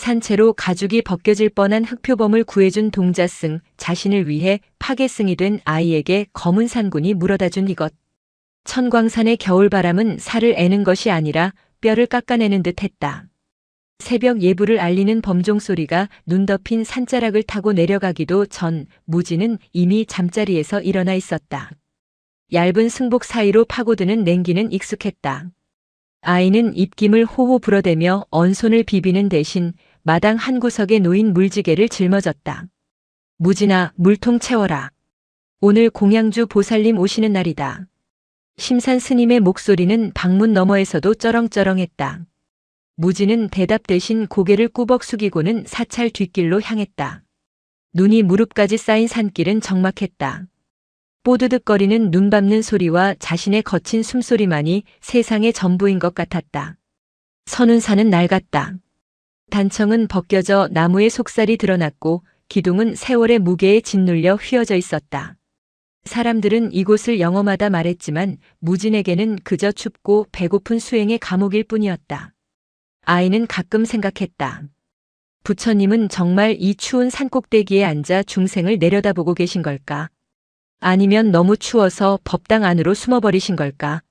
산채로 가죽이 벗겨질 뻔한 흑표범을 구해준 동자승, 자신을 위해 파괴승이 된 아이에게 검은 산군이 물어다 준 이것. 천광산의 겨울바람은 살을 애는 것이 아니라 뼈를 깎아내는 듯 했다. 새벽 예불을 알리는 범종 소리가 눈 덮인 산자락을 타고 내려가기도 전 무지는 이미 잠자리에서 일어나 있었다. 얇은 승복 사이로 파고드는 냉기는 익숙했다. 아이는 입김을 호호 불어대며 언손을 비비는 대신 마당 한 구석에 놓인 물지개를 짊어졌다. 무진아, 물통 채워라. 오늘 공양주 보살님 오시는 날이다. 심산 스님의 목소리는 방문 너머에서도 쩌렁쩌렁했다. 무진은 대답 대신 고개를 꾸벅 숙이고는 사찰 뒷길로 향했다. 눈이 무릎까지 쌓인 산길은 적막했다. 뽀드득거리는 눈 밟는 소리와 자신의 거친 숨소리만이 세상의 전부인 것 같았다. 서는 산은 낡았다. 단청은 벗겨져 나무의 속살이 드러났고 기둥은 세월의 무게에 짓눌려 휘어져 있었다. 사람들은 이곳을 영험하다 말했지만 무진에게는 그저 춥고 배고픈 수행의 감옥일 뿐이었다. 아이는 가끔 생각했다. 부처님은 정말 이 추운 산꼭대기에 앉아 중생을 내려다보고 계신 걸까? 아니면 너무 추워서 법당 안으로 숨어버리신 걸까?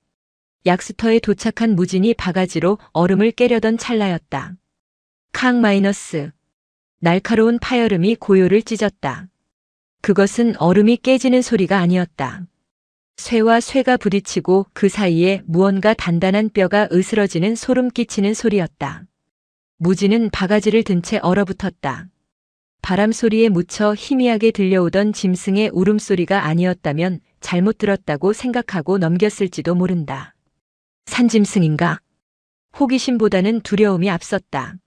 약수터에 도착한 무진이 바가지로 얼음을 깨려던 찰나였다. 캉 마이너스. 날카로운 파열음이 고요를 찢었다. 그것은 얼음이 깨지는 소리가 아니었다. 쇠와 쇠가 부딪히고 그 사이에 무언가 단단한 뼈가 으스러지는 소름 끼치는 소리였다. 무진은 바가지를 든 채 얼어붙었다. 바람 소리에 묻혀 희미하게 들려오던 짐승의 울음소리가 아니었다면 잘못 들었다고 생각하고 넘겼을지도 모른다. 산짐승인가? 호기심보다는 두려움이 앞섰다.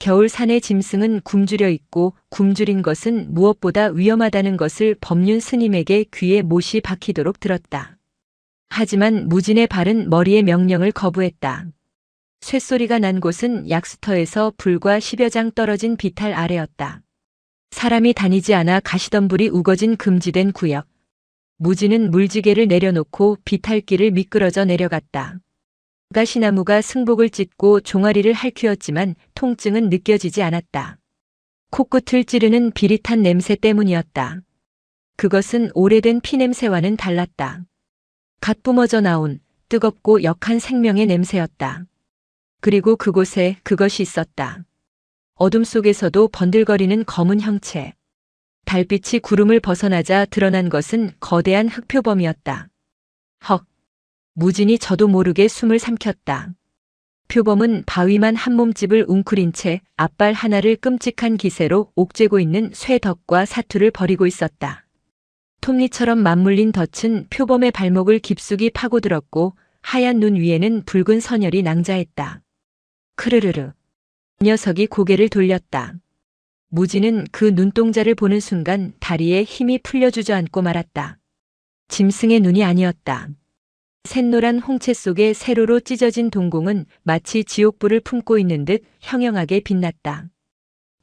겨울 산의 짐승은 굶주려 있고 굶주린 것은 무엇보다 위험하다는 것을 법륜 스님에게 귀에 못이 박히도록 들었다. 하지만 무진의 발은 머리의 명령을 거부했다. 쇳소리가 난 곳은 약수터에서 불과 10여 장 떨어진 비탈 아래였다. 사람이 다니지 않아 가시덤불이 우거진 금지된 구역. 무진은 물지개를 내려놓고 비탈길을 미끄러져 내려갔다. 가시나무가 승복을 찢고 종아리를 핥히었지만 통증은 느껴지지 않았다. 코끝을 찌르는 비릿한 냄새 때문이었다. 그것은 오래된 피냄새와는 달랐다. 갓 뿜어져 나온 뜨겁고 역한 생명의 냄새였다. 그리고 그곳에 그것이 있었다. 어둠 속에서도 번들거리는 검은 형체. 달빛이 구름을 벗어나자 드러난 것은 거대한 흑표범이었다. 헉! 무진이 저도 모르게 숨을 삼켰다. 표범은 바위만 한 몸집을 웅크린 채 앞발 하나를 끔찍한 기세로 옥죄고 있는 쇠덕과 사투를 벌이고 있었다. 톱니처럼 맞물린 덫은 표범의 발목을 깊숙이 파고들었고 하얀 눈 위에는 붉은 선혈이 낭자했다. 크르르르. 녀석이 고개를 돌렸다. 무진은 그 눈동자를 보는 순간 다리에 힘이 풀려 주저앉고 말았다. 짐승의 눈이 아니었다. 샛노란 홍채 속에 세로로 찢어진 동공은 마치 지옥불을 품고 있는 듯 형형하게 빛났다.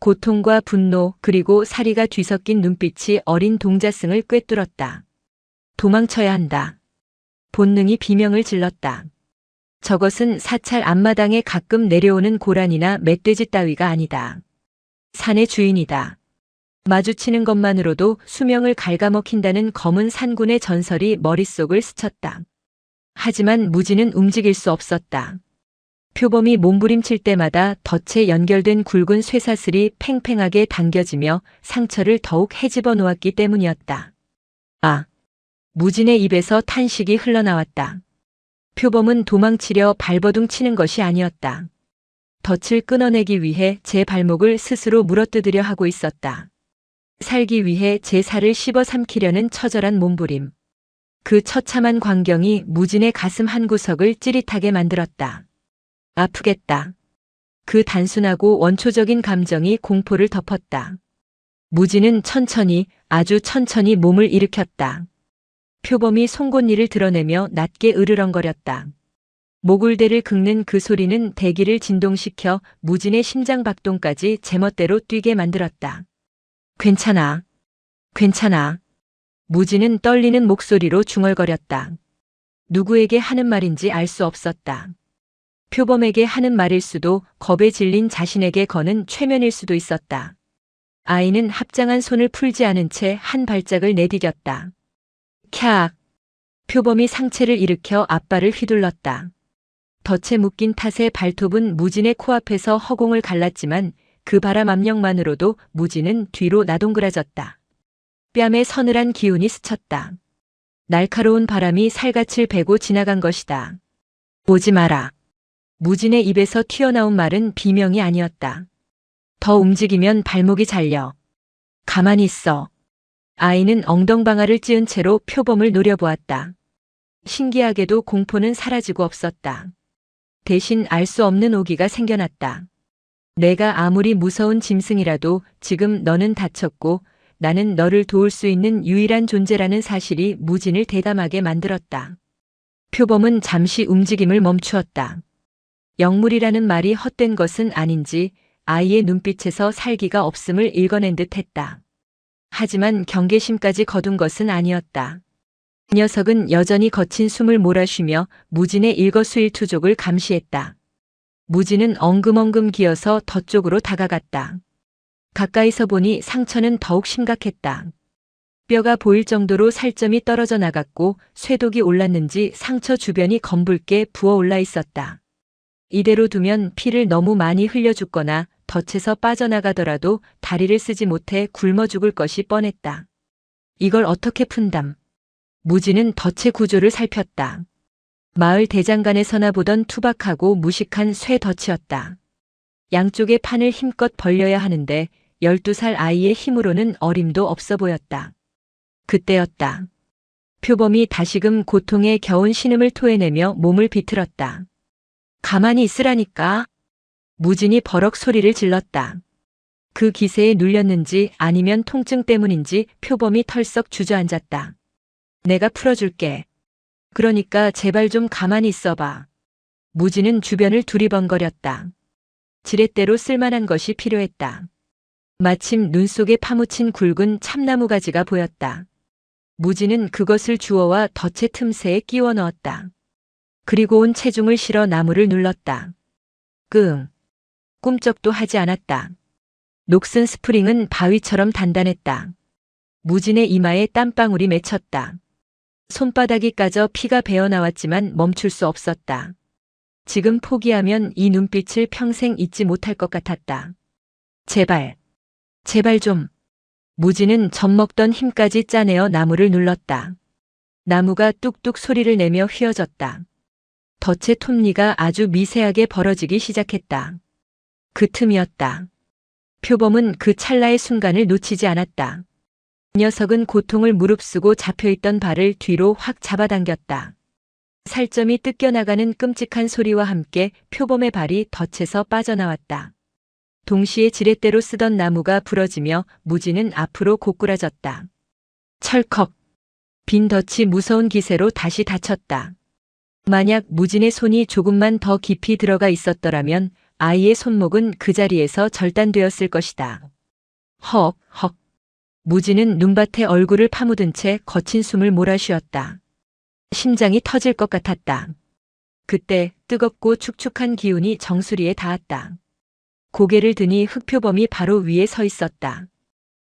고통과 분노 그리고 사리가 뒤섞인 눈빛이 어린 동자승을 꿰뚫었다. 도망쳐야 한다. 본능이 비명을 질렀다. 저것은 사찰 앞마당에 가끔 내려오는 고란이나 멧돼지 따위가 아니다. 산의 주인이다. 마주치는 것만으로도 수명을 갉아먹힌다는 검은 산군의 전설이 머릿속을 스쳤다. 하지만 무진은 움직일 수 없었다. 표범이 몸부림칠 때마다 덫에 연결된 굵은 쇠사슬이 팽팽하게 당겨지며 상처를 더욱 헤집어 놓았기 때문이었다. 아! 무진의 입에서 탄식이 흘러나왔다. 표범은 도망치려 발버둥 치는 것이 아니었다. 덫을 끊어내기 위해 제 발목을 스스로 물어뜯으려 하고 있었다. 살기 위해 제 살을 씹어 삼키려는 처절한 몸부림. 그 처참한 광경이 무진의 가슴 한구석을 찌릿하게 만들었다. 아프겠다. 그 단순하고 원초적인 감정이 공포를 덮었다. 무진은 천천히, 아주 천천히 몸을 일으켰다. 표범이 송곳니를 드러내며 낮게 으르렁거렸다. 모굴대를 긁는 그 소리는 대기를 진동시켜 무진의 심장박동까지 제멋대로 뛰게 만들었다. 괜찮아. 괜찮아. 무진은 떨리는 목소리로 중얼거렸다. 누구에게 하는 말인지 알 수 없었다. 표범에게 하는 말일 수도 겁에 질린 자신에게 거는 최면일 수도 있었다. 아이는 합장한 손을 풀지 않은 채 한 발짝을 내디뎠다. 캬! 표범이 상체를 일으켜 앞발을 휘둘렀다. 덫에 묶인 탓에 발톱은 무진의 코앞에서 허공을 갈랐지만 그 바람 압력만으로도 무진은 뒤로 나동그라졌다. 뺨에 서늘한 기운이 스쳤다. 날카로운 바람이 살갗을 베고 지나간 것이다. 오지 마라. 무진의 입에서 튀어나온 말은 비명이 아니었다. 더 움직이면 발목이 잘려. 가만히 있어. 아이는 엉덩방아를 찧은 채로 표범을 노려보았다. 신기하게도 공포는 사라지고 없었다. 대신 알 수 없는 오기가 생겨났다. 내가 아무리 무서운 짐승이라도 지금 너는 다쳤고 나는 너를 도울 수 있는 유일한 존재라는 사실이 무진을 대담하게 만들었다. 표범은 잠시 움직임을 멈추었다. 영물이라는 말이 헛된 것은 아닌지 아이의 눈빛에서 살기가 없음을 읽어낸 듯 했다. 하지만 경계심까지 거둔 것은 아니었다. 그 녀석은 여전히 거친 숨을 몰아쉬며 무진의 일거수일투족을 감시했다. 무진은 엉금엉금 기어서 덫 쪽으로 다가갔다. 가까이서 보니 상처는 더욱 심각했다. 뼈가 보일 정도로 살점이 떨어져 나갔고 쇠독이 올랐는지 상처 주변이 검붉게 부어올라 있었다. 이대로 두면 피를 너무 많이 흘려 죽거나 덫에서 빠져나가더라도 다리를 쓰지 못해 굶어 죽을 것이 뻔했다. 이걸 어떻게 푼담? 무진은 덫의 구조를 살폈다. 마을 대장간에서나 보던 투박하고 무식한 쇠 덫이었다. 양쪽의 판을 힘껏 벌려야 하는데 12살 아이의 힘으로는 어림도 없어 보였다. 그때였다. 표범이 다시금 고통에 겨운 신음을 토해내며 몸을 비틀었다. 가만히 있으라니까. 무진이 버럭 소리를 질렀다. 그 기세에 눌렸는지 아니면 통증 때문인지 표범이 털썩 주저앉았다. 내가 풀어줄게. 그러니까 제발 좀 가만히 있어봐. 무진은 주변을 두리번거렸다. 지렛대로 쓸만한 것이 필요했다. 마침 눈 속에 파묻힌 굵은 참나무 가지가 보였다. 무진은 그것을 주워와 덫의 틈새에 끼워 넣었다. 그리고 온 체중을 실어 나무를 눌렀다. 끙. 꿈쩍도 하지 않았다. 녹슨 스프링은 바위처럼 단단했다. 무진의 이마에 땀방울이 맺혔다. 손바닥이 까져 피가 배어나왔지만 멈출 수 없었다. 지금 포기하면 이 눈빛을 평생 잊지 못할 것 같았다. 제발, 제발 좀. 무진은 젖먹던 힘까지 짜내어 나무를 눌렀다. 나무가 뚝뚝 소리를 내며 휘어졌다. 덫의 톱니가 아주 미세하게 벌어지기 시작했다. 그 틈이었다. 표범은 그 찰나의 순간을 놓치지 않았다. 녀석은 고통을 무릅쓰고 잡혀있던 발을 뒤로 확 잡아당겼다. 살점이 뜯겨나가는 끔찍한 소리와 함께 표범의 발이 덫에서 빠져나왔다. 동시에 지렛대로 쓰던 나무가 부러지며 무진은 앞으로 고꾸라졌다. 철컥. 빈 덫이 무서운 기세로 다시 닫혔다. 만약 무진의 손이 조금만 더 깊이 들어가 있었더라면 아이의 손목은 그 자리에서 절단되었을 것이다. 헉, 헉. 무진은 눈밭에 얼굴을 파묻은 채 거친 숨을 몰아쉬었다. 심장이 터질 것 같았다. 그때 뜨겁고 축축한 기운이 정수리에 닿았다. 고개를 드니 흑표범이 바로 위에 서 있었다.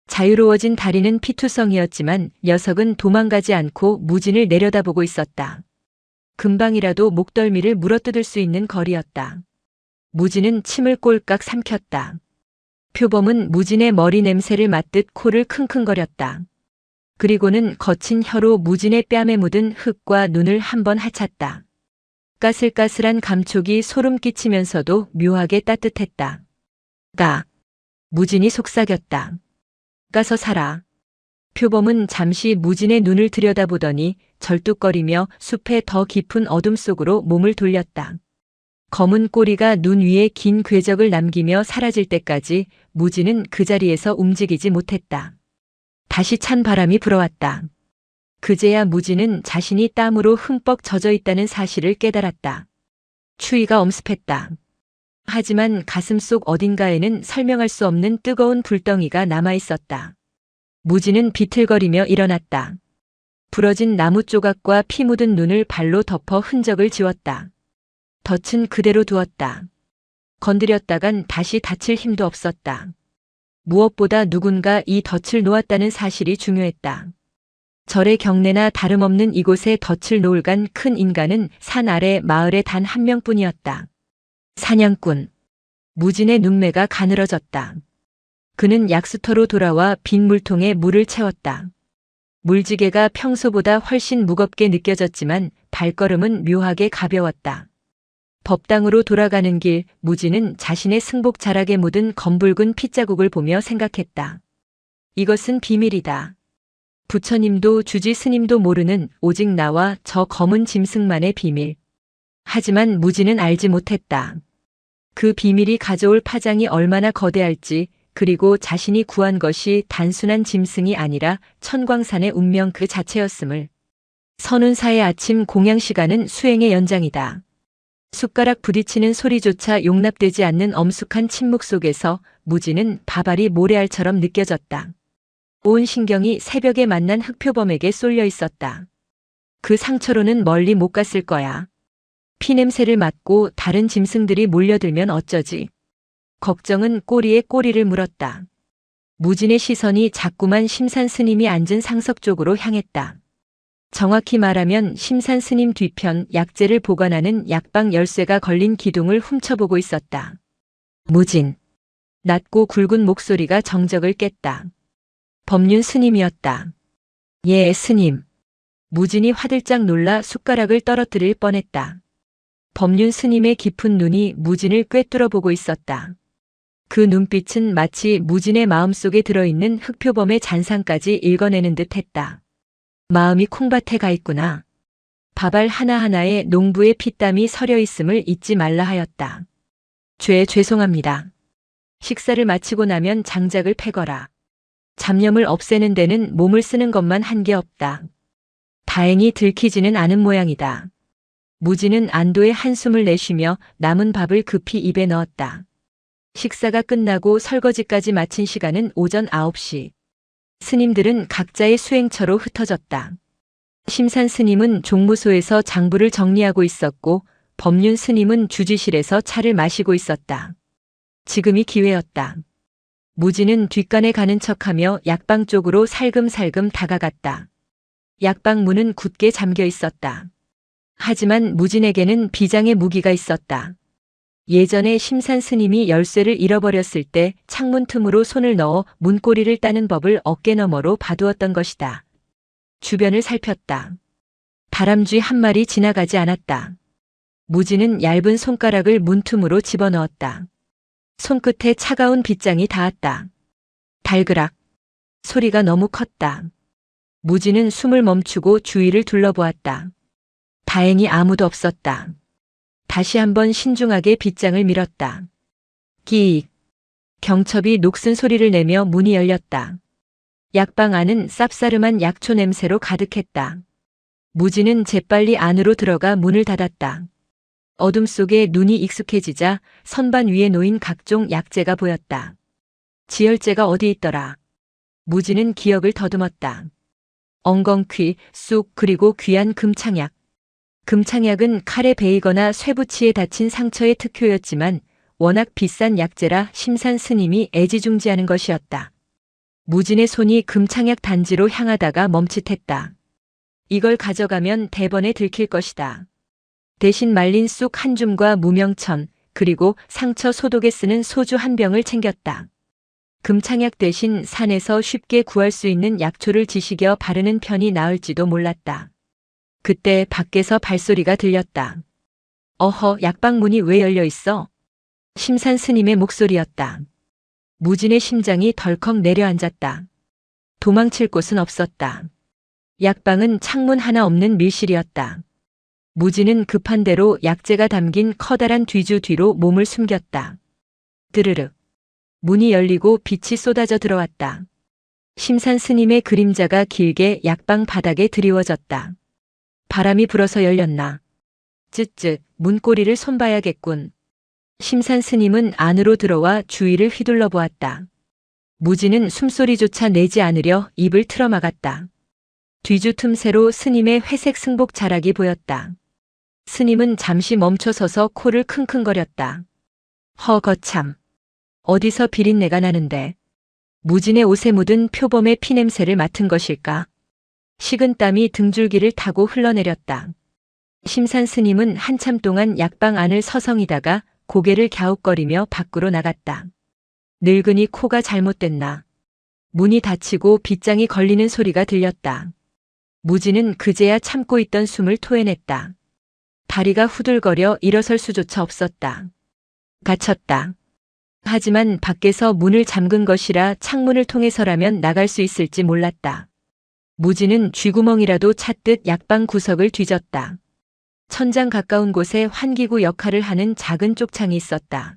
자유로워진 다리는 피투성이었지만 녀석은 도망가지 않고 무진을 내려다보고 있었다. 금방이라도 목덜미를 물어뜯을 수 있는 거리였다. 무진은 침을 꼴깍 삼켰다. 표범은 무진의 머리 냄새를 맡듯 코를 킁킁거렸다. 그리고는 거친 혀로 무진의 뺨에 묻은 흙과 눈을 한번 핥았다. 까슬까슬한 감촉이 소름 끼치면서도 묘하게 따뜻했다. 무진이 속삭였다. 가서 살아. 표범은 잠시 무진의 눈을 들여다보더니 절뚝거리며 숲의 더 깊은 어둠 속으로 몸을 돌렸다. 검은 꼬리가 눈 위에 긴 궤적을 남기며 사라질 때까지 무진은 그 자리에서 움직이지 못했다. 다시 찬 바람이 불어왔다. 그제야 무진은 자신이 땀으로 흠뻑 젖어 있다는 사실을 깨달았다. 추위가 엄습했다. 하지만 가슴속 어딘가에는 설명할 수 없는 뜨거운 불덩이가 남아있었다. 무진은 비틀거리며 일어났다. 부러진 나무 조각과 피 묻은 눈을 발로 덮어 흔적을 지웠다. 덫은 그대로 두었다. 건드렸다간 다시 다칠 힘도 없었다. 무엇보다 누군가 이 덫을 놓았다는 사실이 중요했다. 절의 경내나 다름없는 이곳에 덫을 놓을 간 큰 인간은 산 아래 마을에 단 한 명뿐이었다. 사냥꾼. 무진의 눈매가 가늘어졌다. 그는 약수터로 돌아와 빈 물통에 물을 채웠다. 물지개가 평소보다 훨씬 무겁게 느껴졌지만 발걸음은 묘하게 가벼웠다. 법당으로 돌아가는 길, 무진은 자신의 승복 자락에 묻은 검붉은 핏자국을 보며 생각했다. 이것은 비밀이다. 부처님도 주지 스님도 모르는 오직 나와 저 검은 짐승만의 비밀. 하지만 무진은 알지 못했다. 그 비밀이 가져올 파장이 얼마나 거대할지, 그리고 자신이 구한 것이 단순한 짐승이 아니라 천광산의 운명 그 자체였음을. 선운사의 아침 공양 시간은 수행의 연장이다. 숟가락 부딪히는 소리조차 용납되지 않는 엄숙한 침묵 속에서 무진은 바발이 모래알처럼 느껴졌다. 온 신경이 새벽에 만난 흑표범에게 쏠려 있었다. 그 상처로는 멀리 못 갔을 거야. 피냄새를 맡고 다른 짐승들이 몰려들면 어쩌지? 걱정은 꼬리에 꼬리를 물었다. 무진의 시선이 자꾸만 심산 스님이 앉은 상석 쪽으로 향했다. 정확히 말하면 심산 스님 뒤편 약재를 보관하는 약방 열쇠가 걸린 기둥을 훔쳐보고 있었다. 무진. 낮고 굵은 목소리가 정적을 깼다. 법륜 스님이었다. 예, 스님. 무진이 화들짝 놀라 숟가락을 떨어뜨릴 뻔했다. 법륜 스님의 깊은 눈이 무진을 꿰뚫어 보고 있었다. 그 눈빛은 마치 무진의 마음속에 들어있는 흑표범의 잔상까지 읽어내는 듯 했다. 마음이 콩밭에 가 있구나. 밥알 하나하나에 농부의 피땀이 서려 있음을 잊지 말라 하였다. 죄송합니다. 식사를 마치고 나면 장작을 패거라. 잡념을 없애는 데는 몸을 쓰는 것만 한게 없다. 다행히 들키지는 않은 모양이다. 무진은 안도의 한숨을 내쉬며 남은 밥을 급히 입에 넣었다. 식사가 끝나고 설거지까지 마친 시간은 오전 9시. 스님들은 각자의 수행처로 흩어졌다. 심산 스님은 종무소에서 장부를 정리하고 있었고 법륜 스님은 주지실에서 차를 마시고 있었다. 지금이 기회였다. 무진은 뒷간에 가는 척하며 약방 쪽으로 살금살금 다가갔다. 약방 문은 굳게 잠겨 있었다. 하지만 무진에게는 비장의 무기가 있었다. 예전에 심산 스님이 열쇠를 잃어버렸을 때 창문 틈으로 손을 넣어 문고리를 따는 법을 어깨너머로 봐두었던 것이다. 주변을 살폈다. 다람쥐 한 마리 지나가지 않았다. 무진은 얇은 손가락을 문틈으로 집어넣었다. 손끝에 차가운 빗장이 닿았다. 달그락. 소리가 너무 컸다. 무진은 숨을 멈추고 주위를 둘러보았다. 다행히 아무도 없었다. 다시 한번 신중하게 빗장을 밀었다. 끼익. 경첩이 녹슨 소리를 내며 문이 열렸다. 약방 안은 쌉싸름한 약초 냄새로 가득했다. 무진은 재빨리 안으로 들어가 문을 닫았다. 어둠 속에 눈이 익숙해지자 선반 위에 놓인 각종 약재가 보였다. 지혈제가 어디 있더라. 무진은 기억을 더듬었다. 엉겅퀴, 쑥 그리고 귀한 금창약. 금창약은 칼에 베이거나 쇠붙이에 다친 상처의 특효였지만 워낙 비싼 약재라 심산 스님이 애지중지하는 것이었다. 무진의 손이 금창약 단지로 향하다가 멈칫했다. 이걸 가져가면 대번에 들킬 것이다. 대신 말린 쑥 한 줌과 무명천, 그리고 상처 소독에 쓰는 소주 한 병을 챙겼다. 금창약 대신 산에서 쉽게 구할 수 있는 약초를 지식여 바르는 편이 나을지도 몰랐다. 그때 밖에서 발소리가 들렸다. 어허, 약방 문이 왜 열려 있어? 심산 스님의 목소리였다. 무진의 심장이 덜컥 내려앉았다. 도망칠 곳은 없었다. 약방은 창문 하나 없는 밀실이었다. 무진은 급한 대로 약재가 담긴 커다란 뒤주 뒤로 몸을 숨겼다. 드르륵. 문이 열리고 빛이 쏟아져 들어왔다. 심산 스님의 그림자가 길게 약방 바닥에 드리워졌다. 바람이 불어서 열렸나. 쯧쯧, 문고리를 손봐야겠군. 심산 스님은 안으로 들어와 주위를 휘둘러 보았다. 무진은 숨소리조차 내지 않으려 입을 틀어막았다. 뒤주 틈새로 스님의 회색 승복 자락이 보였다. 스님은 잠시 멈춰서서 코를 킁킁거렸다. 거참. 어디서 비린내가 나는데. 무진의 옷에 묻은 표범의 피냄새를 맡은 것일까? 식은땀이 등줄기를 타고 흘러내렸다. 심산 스님은 한참 동안 약방 안을 서성이다가 고개를 갸웃거리며 밖으로 나갔다. 늙은이 코가 잘못됐나. 문이 닫히고 빗장이 걸리는 소리가 들렸다. 무진은 그제야 참고 있던 숨을 토해냈다. 다리가 후들거려 일어설 수조차 없었다. 갇혔다. 하지만 밖에서 문을 잠근 것이라 창문을 통해서라면 나갈 수 있을지 몰랐다. 무진은 쥐구멍이라도 찾듯 약방 구석을 뒤졌다. 천장 가까운 곳에 환기구 역할을 하는 작은 쪽창이 있었다.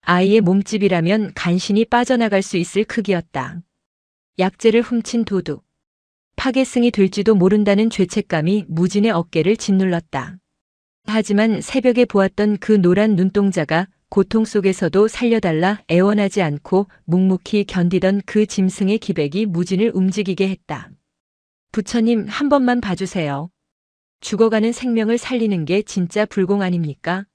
아이의 몸집이라면 간신히 빠져나갈 수 있을 크기였다. 약재를 훔친 도둑. 파괴승이 될지도 모른다는 죄책감이 무진의 어깨를 짓눌렀다. 하지만 새벽에 보았던 그 노란 눈동자가 고통 속에서도 살려달라 애원하지 않고 묵묵히 견디던 그 짐승의 기백이 무진을 움직이게 했다. 부처님, 한 번만 봐주세요. 죽어가는 생명을 살리는 게 진짜 불공 아닙니까?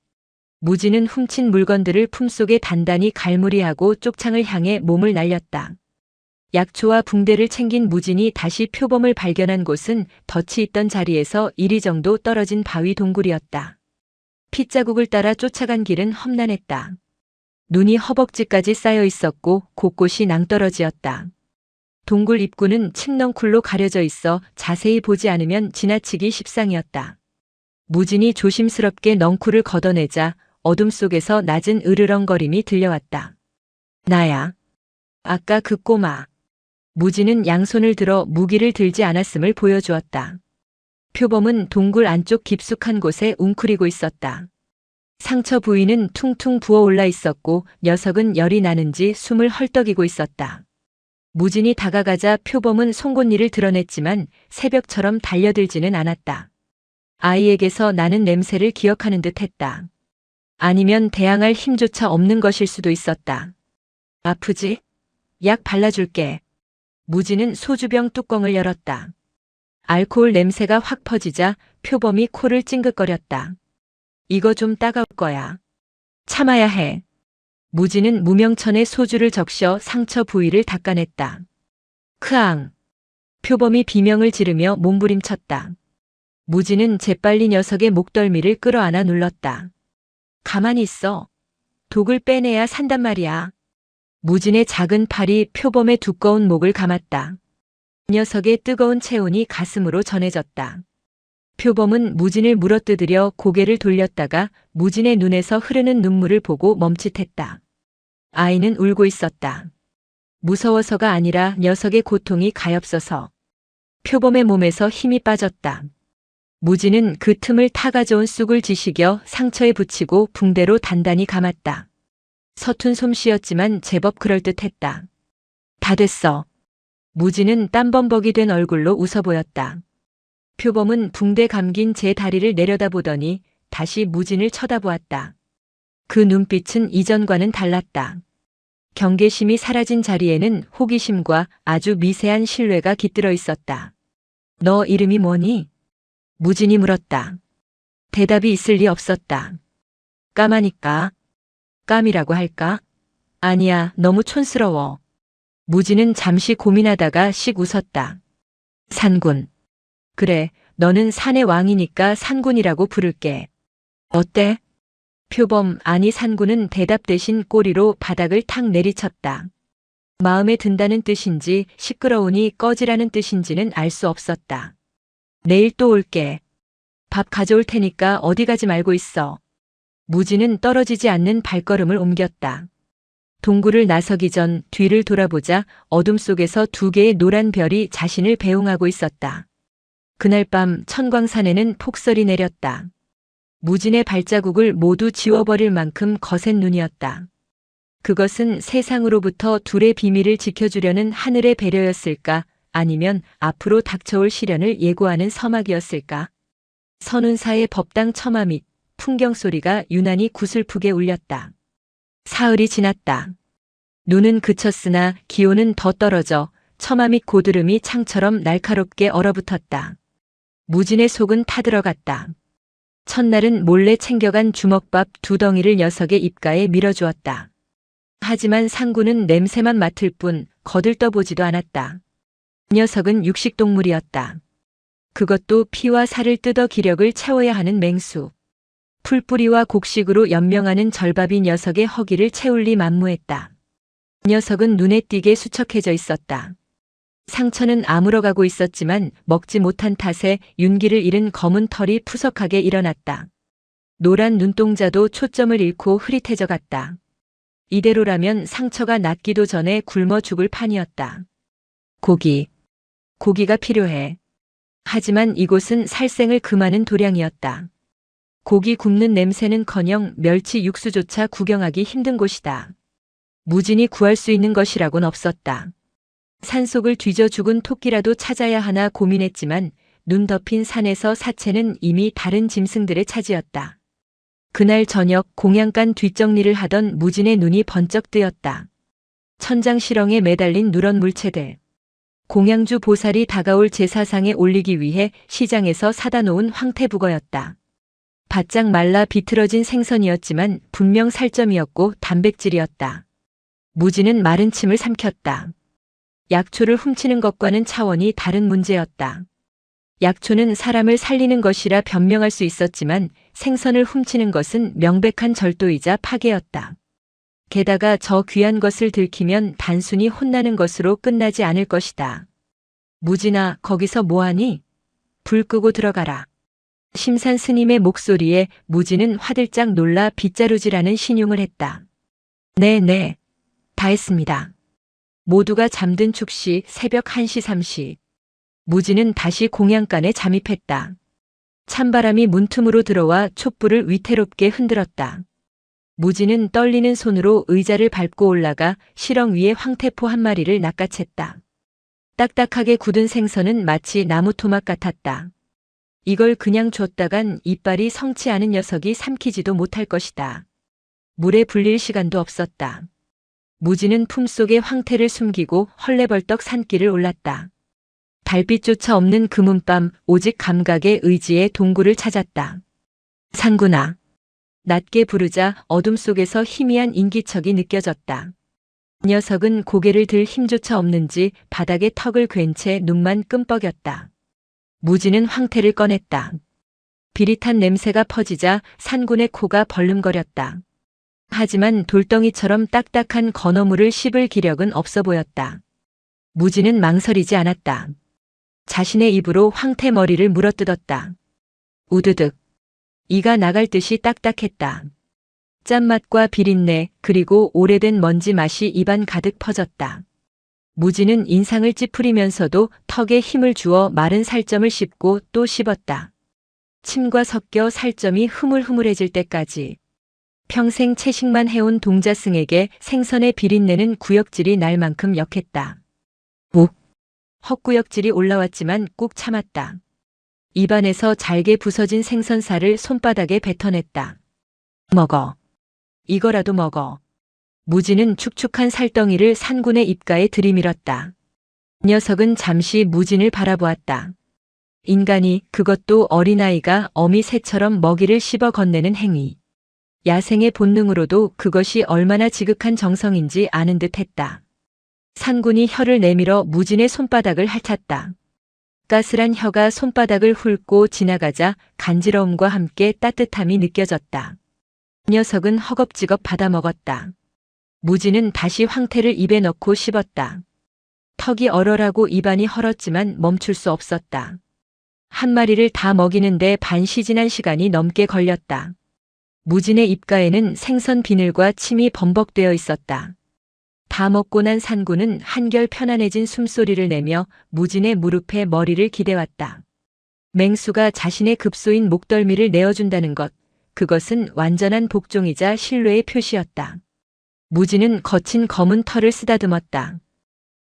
무진은 훔친 물건들을 품속에 단단히 갈무리하고 쪽창을 향해 몸을 날렸다. 약초와 붕대를 챙긴 무진이 다시 표범을 발견한 곳은 덫이 있던 자리에서 이리 정도 떨어진 바위 동굴이었다. 핏자국을 따라 쫓아간 길은 험난했다. 눈이 허벅지까지 쌓여 있었고 곳곳이 낭떠러지였다. 동굴 입구는 칡넝쿨로 가려져 있어 자세히 보지 않으면 지나치기 십상이었다. 무진이 조심스럽게 넝쿨을 걷어내자 어둠 속에서 낮은 으르렁거림이 들려왔다. 나야. 아까 그 꼬마. 무진은 양손을 들어 무기를 들지 않았음을 보여주었다. 표범은 동굴 안쪽 깊숙한 곳에 웅크리고 있었다. 상처 부위는 퉁퉁 부어올라 있었고 녀석은 열이 나는지 숨을 헐떡이고 있었다. 무진이 다가가자 표범은 송곳니를 드러냈지만 새벽처럼 달려들지는 않았다. 아이에게서 나는 냄새를 기억하는 듯 했다. 아니면 대항할 힘조차 없는 것일 수도 있었다. 아프지? 약 발라줄게. 무진은 소주병 뚜껑을 열었다. 알코올 냄새가 확 퍼지자 표범이 코를 찡긋거렸다. 이거 좀 따가울 거야. 참아야 해. 무진은 무명천에 소주를 적셔 상처 부위를 닦아냈다. 크앙. 표범이 비명을 지르며 몸부림쳤다. 무진은 재빨리 녀석의 목덜미를 끌어안아 눌렀다. 가만히 있어. 독을 빼내야 산단 말이야. 무진의 작은 팔이 표범의 두꺼운 목을 감았다. 녀석의 뜨거운 체온이 가슴으로 전해졌다. 표범은 무진을 물어뜯으려 고개를 돌렸다가 무진의 눈에서 흐르는 눈물을 보고 멈칫했다. 아이는 울고 있었다. 무서워서가 아니라 녀석의 고통이 가엾어서. 표범의 몸에서 힘이 빠졌다. 무진은 그 틈을 타가져온 쑥을 지식여 상처에 붙이고 붕대로 단단히 감았다. 서툰 솜씨였지만 제법 그럴듯했다. 다 됐어. 무진은 땀범벅이 된 얼굴로 웃어 보였다. 표범은 붕대 감긴 제 다리를 내려다보더니 다시 무진을 쳐다보았다. 그 눈빛은 이전과는 달랐다. 경계심이 사라진 자리에는 호기심과 아주 미세한 신뢰가 깃들어 있었다. 너 이름이 뭐니? 무진이 물었다. 대답이 있을 리 없었다. 까마니까. 까미라고 할까? 아니야, 너무 촌스러워. 무진은 잠시 고민하다가 씩 웃었다. 산군. 그래, 너는 산의 왕이니까 산군이라고 부를게. 어때? 표범, 아니 산군은 대답 대신 꼬리로 바닥을 탁 내리쳤다. 마음에 든다는 뜻인지 시끄러우니 꺼지라는 뜻인지는 알 수 없었다. 내일 또 올게. 밥 가져올 테니까 어디 가지 말고 있어. 무진은 떨어지지 않는 발걸음을 옮겼다. 동굴을 나서기 전 뒤를 돌아보자 어둠 속에서 두 개의 노란 별이 자신을 배웅하고 있었다. 그날 밤 천광산에는 폭설이 내렸다. 무진의 발자국을 모두 지워버릴 만큼 거센 눈이었다. 그것은 세상으로부터 둘의 비밀을 지켜주려는 하늘의 배려였을까? 아니면 앞으로 닥쳐올 시련을 예고하는 서막이었을까? 선운사의 법당 처마 밑 풍경 소리가 유난히 구슬프게 울렸다. 사흘이 지났다. 눈은 그쳤으나 기온은 더 떨어져 처마 밑 고드름이 창처럼 날카롭게 얼어붙었다. 무진의 속은 타들어갔다. 첫날은 몰래 챙겨간 주먹밥 2덩이를 녀석의 입가에 밀어주었다. 하지만 상구는 냄새만 맡을 뿐 거들떠보지도 않았다. 녀석은 육식동물이었다. 그것도 피와 살을 뜯어 기력을 채워야 하는 맹수. 풀뿌리와 곡식으로 연명하는 절밥이 녀석의 허기를 채울 리 만무했다. 녀석은 눈에 띄게 수척해져 있었다. 상처는 아물어가고 있었지만 먹지 못한 탓에 윤기를 잃은 검은 털이 푸석하게 일어났다. 노란 눈동자도 초점을 잃고 흐릿해져 갔다. 이대로라면 상처가 낫기도 전에 굶어 죽을 판이었다. 고기가 필요해. 하지만 이곳은 살생을 금하는 도량이었다. 고기 굽는 냄새는커녕 멸치 육수조차 구경하기 힘든 곳이다. 무진이 구할 수 있는 것이라곤 없었다. 산속을 뒤져 죽은 토끼라도 찾아야 하나 고민했지만 눈 덮인 산에서 사체는 이미 다른 짐승들의 차지였다. 그날 저녁 공양간 뒷정리를 하던 무진의 눈이 번쩍 뜨였다. 천장 실렁에 매달린 누런 물체들. 공양주 보살이 다가올 제사상에 올리기 위해 시장에서 사다 놓은 황태북어였다. 바짝 말라 비틀어진 생선이었지만 분명 살점이었고 단백질이었다. 무진은 마른 침을 삼켰다. 약초를 훔치는 것과는 차원이 다른 문제였다. 약초는 사람을 살리는 것이라 변명할 수 있었지만 생선을 훔치는 것은 명백한 절도이자 파괴였다. 게다가 저 귀한 것을 들키면 단순히 혼나는 것으로 끝나지 않을 것이다. 무진아, 거기서 뭐하니? 불 끄고 들어가라. 심산 스님의 목소리에 무진은 화들짝 놀라 빗자루질하는 신용을 했다. 네, 다 했습니다. 모두가 잠든 축시 새벽 1시 3시. 무진은 다시 공양간에 잠입했다. 찬바람이 문틈으로 들어와 촛불을 위태롭게 흔들었다. 무진은 떨리는 손으로 의자를 밟고 올라가 실렁 위에 황태포 한 마리를 낚아챘다. 딱딱하게 굳은 생선은 마치 나무 토막 같았다. 이걸 그냥 줬다간 이빨이 성치 않은 녀석이 삼키지도 못할 것이다. 물에 불릴 시간도 없었다. 무진은 품속에 황태를 숨기고 헐레벌떡 산길을 올랐다. 달빛조차 없는 금은밤, 오직 감각의 의지에 동굴을 찾았다. 상구나. 낮게 부르자 어둠 속에서 희미한 인기척이 느껴졌다. 녀석은 고개를 들 힘조차 없는지 바닥에 턱을 괜 채 눈만 끔뻑였다. 무진은 황태를 꺼냈다. 비릿한 냄새가 퍼지자 산군의 코가 벌름거렸다. 하지만 돌덩이처럼 딱딱한 건어물을 씹을 기력은 없어 보였다. 무진은 망설이지 않았다. 자신의 입으로 황태 머리를 물어뜯었다. 우드득. 이가 나갈 듯이 딱딱했다. 짠맛과 비린내 그리고 오래된 먼지 맛이 입안 가득 퍼졌다. 무진은 인상을 찌푸리면서도 턱에 힘을 주어 마른 살점을 씹고 또 씹었다. 침과 섞여 살점이 흐물흐물해질 때까지. 평생 채식만 해온 동자승에게 생선의 비린내는 구역질이 날 만큼 역했다. 헛구역질이 올라왔지만 꾹 참았다. 입안에서 잘게 부서진 생선살을 손바닥에 뱉어냈다. 먹어. 이거라도 먹어. 무진은 축축한 살덩이를 산군의 입가에 들이밀었다. 녀석은 잠시 무진을 바라보았다. 인간이, 그것도 어린아이가 어미 새처럼 먹이를 씹어 건네는 행위. 야생의 본능으로도 그것이 얼마나 지극한 정성인지 아는 듯 했다. 산군이 혀를 내밀어 무진의 손바닥을 핥았다. 까슬한 혀가 손바닥을 훑고 지나가자 간지러움과 함께 따뜻함이 느껴졌다. 녀석은 허겁지겁 받아먹었다. 무진은 다시 황태를 입에 넣고 씹었다. 턱이 얼얼하고 입안이 헐었지만 멈출 수 없었다. 한 마리를 다 먹이는데 반시지난 시간이 넘게 걸렸다. 무진의 입가에는 생선 비늘과 침이 범벅되어 있었다. 다 먹고 난 산구는 한결 편안해진 숨소리를 내며 무진의 무릎에 머리를 기대왔다. 맹수가 자신의 급소인 목덜미를 내어준다는 것, 그것은 완전한 복종이자 신뢰의 표시였다. 무진은 거친 검은 털을 쓰다듬었다.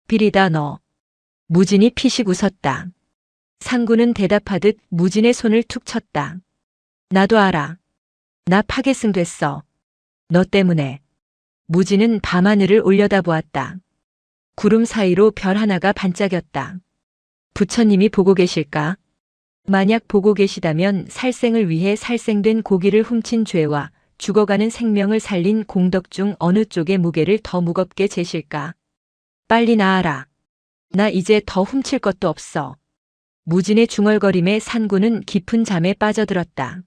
비리다 너. 무진이 피식 웃었다. 상구는 대답하듯 무진의 손을 툭 쳤다. 나도 알아. 나 파괴승 됐어. 너 때문에. 무진은 밤하늘을 올려다보았다. 구름 사이로 별 하나가 반짝였다. 부처님이 보고 계실까? 만약 보고 계시다면 살생을 위해 살생된 고기를 훔친 죄와 죽어가는 생명을 살린 공덕 중 어느 쪽의 무게를 더 무겁게 재실까? 빨리 나아라. 나 이제 더 훔칠 것도 없어. 무진의 중얼거림에 산구는 깊은 잠에 빠져들었다.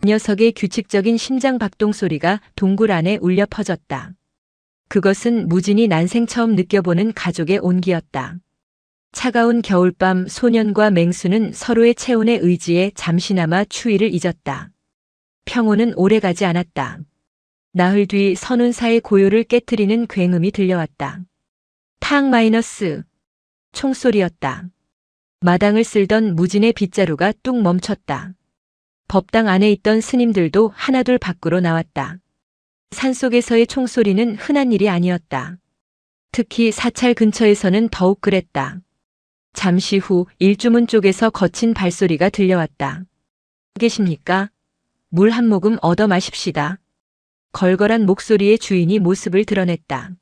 녀석의 규칙적인 심장 박동 소리가 동굴 안에 울려 퍼졌다. 그것은 무진이 난생 처음 느껴보는 가족의 온기였다. 차가운 겨울밤 소년과 맹수는 서로의 체온에 의지해 잠시나마 추위를 잊었다. 평온은 오래가지 않았다. 나흘 뒤 선운사의 고요를 깨트리는 굉음이 들려왔다. 탕 마이너스 총소리였다. 마당을 쓸던 무진의 빗자루가 뚝 멈췄다. 법당 안에 있던 스님들도 하나둘 밖으로 나왔다. 산속에서의 총소리는 흔한 일이 아니었다. 특히 사찰 근처에서는 더욱 그랬다. 잠시 후 일주문 쪽에서 거친 발소리가 들려왔다. 계십니까? 물 한 모금 얻어 마십시다. 걸걸한 목소리의 주인이 모습을 드러냈다.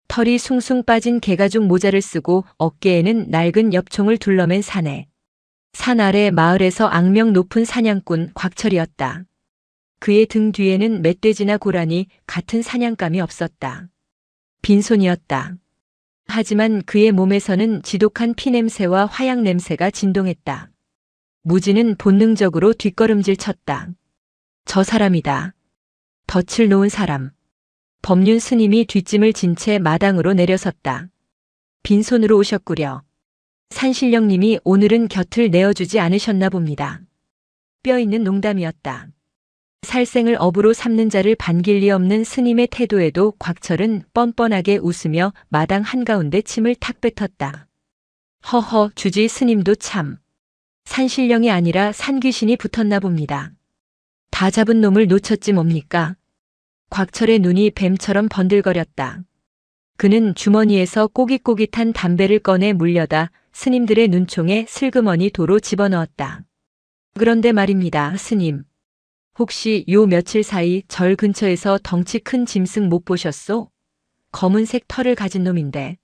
털이 숭숭 빠진 개가죽 모자를 쓰고 어깨에는 낡은 엽총을 둘러맨 사내. 산 아래 마을에서 악명 높은 사냥꾼 곽철이었다. 그의 등 뒤에는 멧돼지나 고라니 같은 사냥감이 없었다. 빈손이었다. 하지만 그의 몸에서는 지독한 피냄새와 화약 냄새가 진동했다. 무진은 본능적으로 뒷걸음질 쳤다. 저 사람이다. 덫을 놓은 사람. 법륜 스님이 뒷짐을 진 채 마당으로 내려섰다. 빈손으로 오셨구려. 산신령님이 오늘은 곁을 내어주지 않으셨나 봅니다. 뼈 있는 농담이었다. 살생을 업으로 삼는 자를 반길 리 없는 스님의 태도에도 곽철은 뻔뻔하게 웃으며 마당 한가운데 침을 탁 뱉었다. 허허, 주지 스님도 참. 산신령이 아니라 산귀신이 붙었나 봅니다. 다 잡은 놈을 놓쳤지 뭡니까? 곽철의 눈이 뱀처럼 번들거렸다. 그는 주머니에서 꼬깃꼬깃한 담배를 꺼내 물려다 스님들의 눈총에 슬그머니 도로 집어넣었다. 그런데 말입니다, 스님. 혹시 요 며칠 사이 절 근처에서 덩치 큰 짐승 못 보셨소? 검은색 털을 가진 놈인데.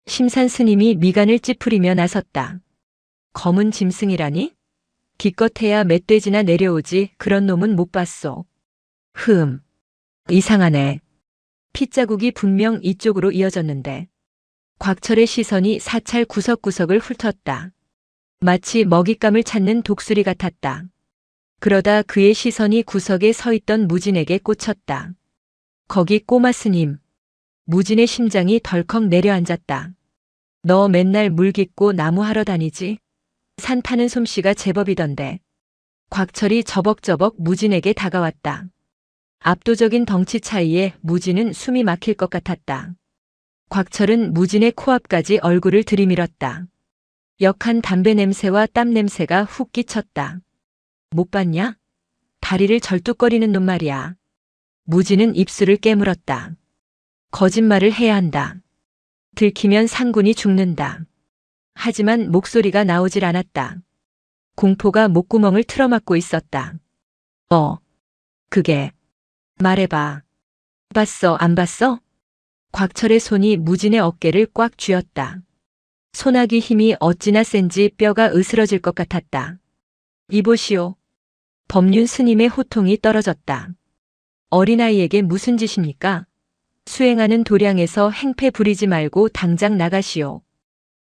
심산 스님이 미간을 찌푸리며 나섰다. 검은 짐승이라니? 기껏해야 멧돼지나 내려오지 그런 놈은 못 봤소. 이상하네. 핏자국이 분명 이쪽으로 이어졌는데. 곽철의 시선이 사찰 구석구석을 훑었다. 마치 먹잇감을 찾는 독수리 같았다. 그러다 그의 시선이 구석에 서 있던 무진에게 꽂혔다. 거기 꼬마 스님. 무진의 심장이 덜컥 내려앉았다. 너 맨날 물 깃고 나무하러 다니지? 산 타는 솜씨가 제법이던데. 곽철이 저벅저벅 무진에게 다가왔다. 압도적인 덩치 차이에 무진은 숨이 막힐 것 같았다. 곽철은 무진의 코앞까지 얼굴을 들이밀었다. 역한 담배 냄새와 땀 냄새가 훅 끼쳤다. 못 봤냐? 다리를 절뚝거리는 놈 말이야. 무진은 입술을 깨물었다. 거짓말을 해야 한다. 들키면 상군이 죽는다. 하지만 목소리가 나오질 않았다. 공포가 목구멍을 틀어막고 있었다. 그게. 말해봐. 봤어, 안 봤어? 곽철의 손이 무진의 어깨를 꽉 쥐었다. 소나기 힘이 어찌나 센지 뼈가 으스러질 것 같았다. 이보시오. 법륜 스님의 호통이 떨어졌다. 어린아이에게 무슨 짓입니까? 수행하는 도량에서 행패 부리지 말고 당장 나가시오.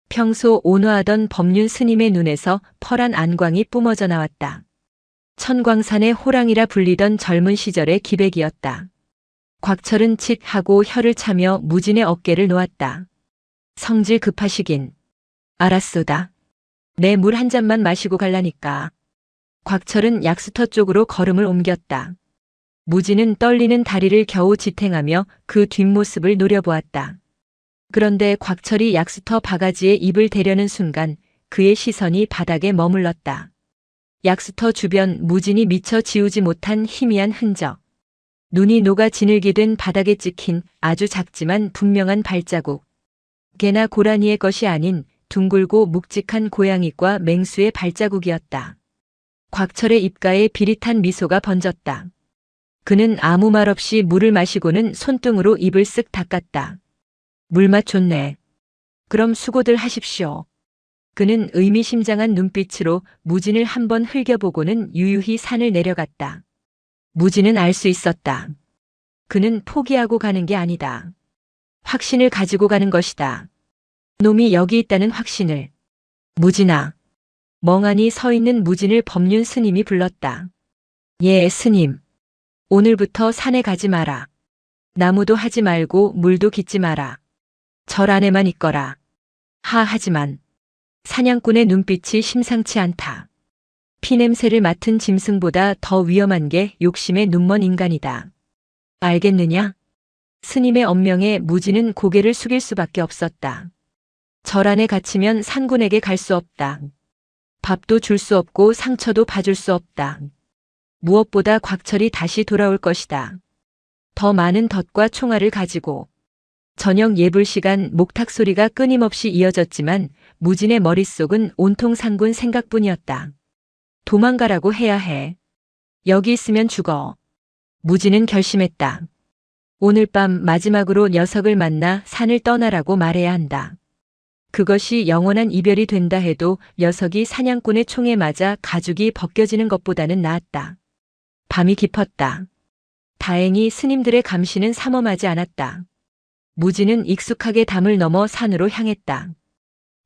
평소 온화하던 법륜 스님의 눈에서 펄한 안광이 뿜어져 나왔다. 천광산의 호랑이라 불리던 젊은 시절의 기백이었다. 곽철은 칙 하고 혀를 차며 무진의 어깨를 놓았다. 성질 급하시긴. 알았소다. 내 물 한 잔만 마시고 갈라니까. 곽철은 약수터 쪽으로 걸음을 옮겼다. 무진은 떨리는 다리를 겨우 지탱하며 그 뒷모습을 노려보았다. 그런데 곽철이 약수터 바가지에 입을 대려는 순간 그의 시선이 바닥에 머물렀다. 약수터 주변 무진이 미처 지우지 못한 희미한 흔적. 눈이 녹아 지늘게 된 바닥에 찍힌 아주 작지만 분명한 발자국. 개나 고라니의 것이 아닌 둥글고 묵직한 고양이과 맹수의 발자국이었다. 곽철의 입가에 비릿한 미소가 번졌다. 그는 아무 말 없이 물을 마시고는 손등으로 입을 쓱 닦았다. 물맛 좋네. 그럼 수고들 하십시오. 그는 의미심장한 눈빛으로 무진을 한번 흘겨보고는 유유히 산을 내려갔다. 무진은 알 수 있었다. 그는 포기하고 가는 게 아니다. 확신을 가지고 가는 것이다. 놈이 여기 있다는 확신을. 무진아. 멍하니 서 있는 무진을 법륜 스님이 불렀다. 예, 스님. 오늘부터 산에 가지 마라. 나무도 하지 말고 물도 깃지 마라. 절 안에만 있거라. 하지만 사냥꾼의 눈빛이 심상치 않다. 피냄새를 맡은 짐승보다 더 위험한 게 욕심에 눈먼 인간이다. 알겠느냐? 스님의 엄명에 무진은 고개를 숙일 수밖에 없었다. 절 안에 갇히면 산군에게 갈 수 없다. 밥도 줄 수 없고 상처도 봐줄 수 없다. 무엇보다 곽철이 다시 돌아올 것이다. 더 많은 덫과 총알을 가지고. 저녁 예불 시간 목탁 소리가 끊임없이 이어졌지만 무진의 머릿속은 온통 산군 생각뿐이었다. 도망가라고 해야 해. 여기 있으면 죽어. 무진은 결심했다. 오늘 밤 마지막으로 녀석을 만나 산을 떠나라고 말해야 한다. 그것이 영원한 이별이 된다 해도 녀석이 사냥꾼의 총에 맞아 가죽이 벗겨지는 것보다는 나았다. 밤이 깊었다. 다행히 스님들의 감시는 삼엄하지 않았다. 무진은 익숙하게 담을 넘어 산으로 향했다.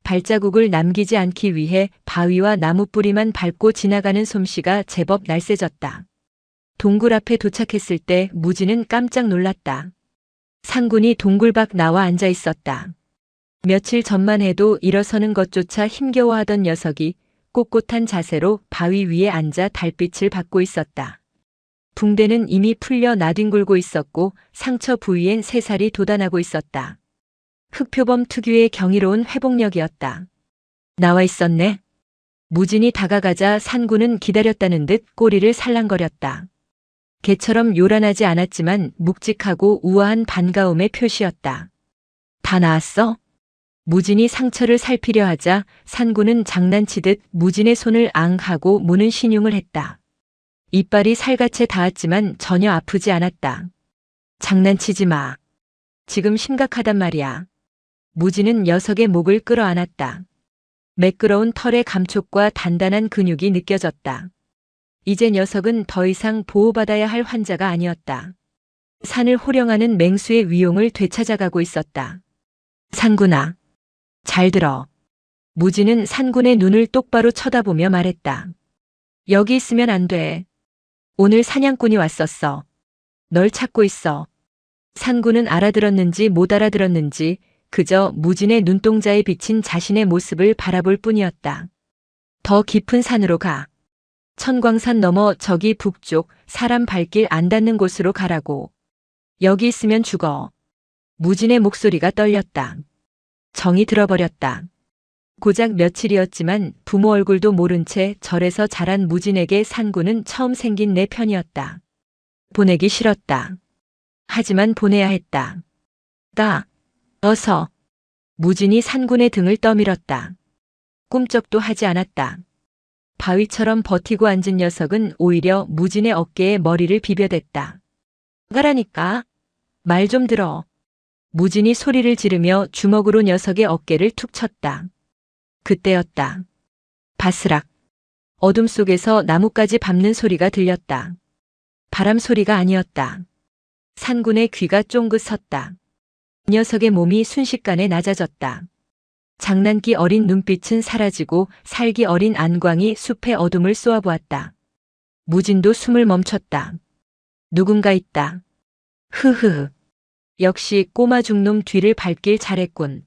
발자국을 남기지 않기 위해 바위와 나무뿌리만 밟고 지나가는 솜씨가 제법 날쌔졌다. 동굴 앞에 도착했을 때 무진은 깜짝 놀랐다. 상군이 동굴 밖 나와 앉아 있었다. 며칠 전만 해도 일어서는 것조차 힘겨워하던 녀석이 꼿꼿한 자세로 바위 위에 앉아 달빛을 받고 있었다. 붕대는 이미 풀려 나뒹굴고 있었고 상처 부위엔 새살이 돋아나고 있었다. 흑표범 특유의 경이로운 회복력이었다. 나와 있었네. 무진이 다가가자 산군은 기다렸다는 듯 꼬리를 살랑거렸다. 개처럼 요란하지 않았지만 묵직하고 우아한 반가움의 표시였다. 다 나았어? 무진이 상처를 살피려 하자 산군은 장난치듯 무진의 손을 앙하고 무는 신용을 했다. 이빨이 살갗에 닿았지만 전혀 아프지 않았다. 장난치지 마. 지금 심각하단 말이야. 무진은 녀석의 목을 끌어안았다. 매끄러운 털의 감촉과 단단한 근육이 느껴졌다. 이제 녀석은 더 이상 보호받아야 할 환자가 아니었다. 산을 호령하는 맹수의 위용을 되찾아가고 있었다. 산군아, 잘 들어. 무진은 산군의 눈을 똑바로 쳐다보며 말했다. 여기 있으면 안 돼. 오늘 사냥꾼이 왔었어. 널 찾고 있어. 산군은 알아들었는지 못 알아들었는지 그저 무진의 눈동자에 비친 자신의 모습을 바라볼 뿐이었다. 더 깊은 산으로 가. 천광산 넘어 저기 북쪽 사람 발길 안 닿는 곳으로 가라고. 여기 있으면 죽어. 무진의 목소리가 떨렸다. 정이 들어버렸다. 고작 며칠이었지만 부모 얼굴도 모른 채 절에서 자란 무진에게 산군은 처음 생긴 내 편이었다. 보내기 싫었다. 하지만 보내야 했다. 어서. 무진이 산군의 등을 떠밀었다. 꿈쩍도 하지 않았다. 바위처럼 버티고 앉은 녀석은 오히려 무진의 어깨에 머리를 비벼댔다. 가라니까. 말 좀 들어. 무진이 소리를 지르며 주먹으로 녀석의 어깨를 툭 쳤다. 그때였다. 바스락. 어둠 속에서 나뭇가지 밟는 소리가 들렸다. 바람 소리가 아니었다. 산군의 귀가 쫑긋 섰다. 녀석의 몸이 순식간에 낮아졌다. 장난기 어린 눈빛은 사라지고 살기 어린 안광이 숲의 어둠을 쏘아보았다. 무진도 숨을 멈췄다. 누군가 있다. 흐흐. 역시 꼬마 중놈 뒤를 밟길 잘했군.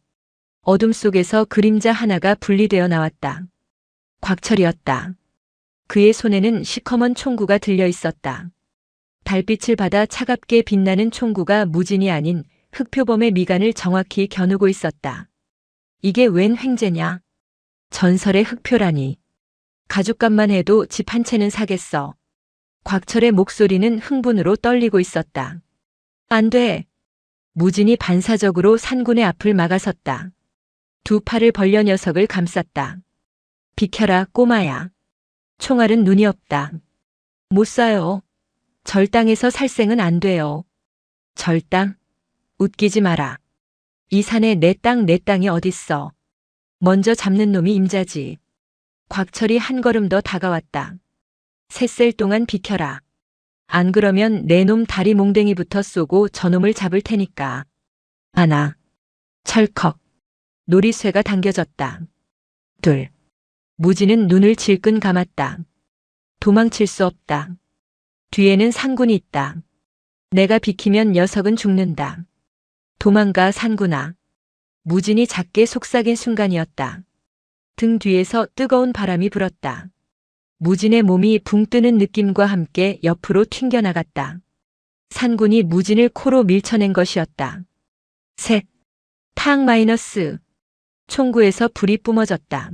어둠 속에서 그림자 하나가 분리되어 나왔다. 곽철이었다. 그의 손에는 시커먼 총구가 들려 있었다. 달빛을 받아 차갑게 빛나는 총구가 무진이 아닌 흑표범의 미간을 정확히 겨누고 있었다. 이게 웬 횡재냐? 전설의 흑표라니. 가죽값만 해도 집 한 채는 사겠어. 곽철의 목소리는 흥분으로 떨리고 있었다. 안 돼. 무진이 반사적으로 산군의 앞을 막아섰다. 두 팔을 벌려 녀석을 감쌌다. 비켜라, 꼬마야. 총알은 눈이 없다. 못 쏴요. 절당에서 살생은 안 돼요. 절당? 웃기지 마라. 이 산에 내 땅이 어딨어. 먼저 잡는 놈이 임자지. 곽철이 한 걸음 더 다가왔다. 셋셀 동안 비켜라. 안 그러면 내 놈 다리 몽댕이부터 쏘고 저놈을 잡을 테니까. 하나. 철컥. 놀이쇠가 당겨졌다. 둘. 무진은 눈을 질끈 감았다. 도망칠 수 없다. 뒤에는 상군이 있다. 내가 비키면 녀석은 죽는다. 도망가 상군아. 무진이 작게 속삭인 순간이었다. 등 뒤에서 뜨거운 바람이 불었다. 무진의 몸이 붕 뜨는 느낌과 함께 옆으로 튕겨나갔다. 상군이 무진을 코로 밀쳐낸 것이었다. 셋. 탕 마이너스. 총구에서 불이 뿜어졌다.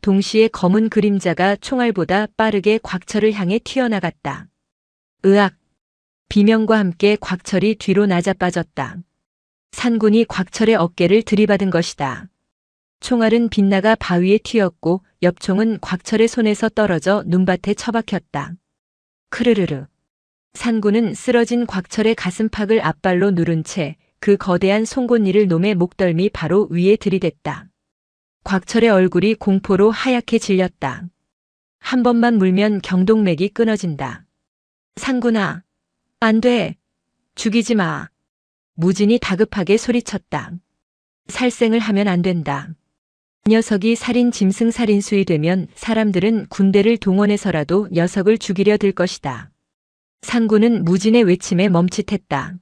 동시에 검은 그림자가 총알보다 빠르게 곽철을 향해 튀어나갔다. 으악! 비명과 함께 곽철이 뒤로 낮아빠졌다. 상군이 곽철의 어깨를 들이받은 것이다. 총알은 빗나가 바위에 튀었고 옆총은 곽철의 손에서 떨어져 눈밭에 처박혔다. 크르르르. 상군은 쓰러진 곽철의 가슴팍을 앞발로 누른 채 그 거대한 송곳니를 놈의 목덜미 바로 위에 들이댔다. 곽철의 얼굴이 공포로 하얗게 질렸다. 한 번만 물면 경동맥이 끊어진다. 상군아, 안 돼. 죽이지 마. 무진이 다급하게 소리쳤다. 살생을 하면 안 된다. 녀석이 살인 짐승 살인수이 되면 사람들은 군대를 동원해서라도 녀석을 죽이려 들 것이다. 상군은 무진의 외침에 멈칫했다.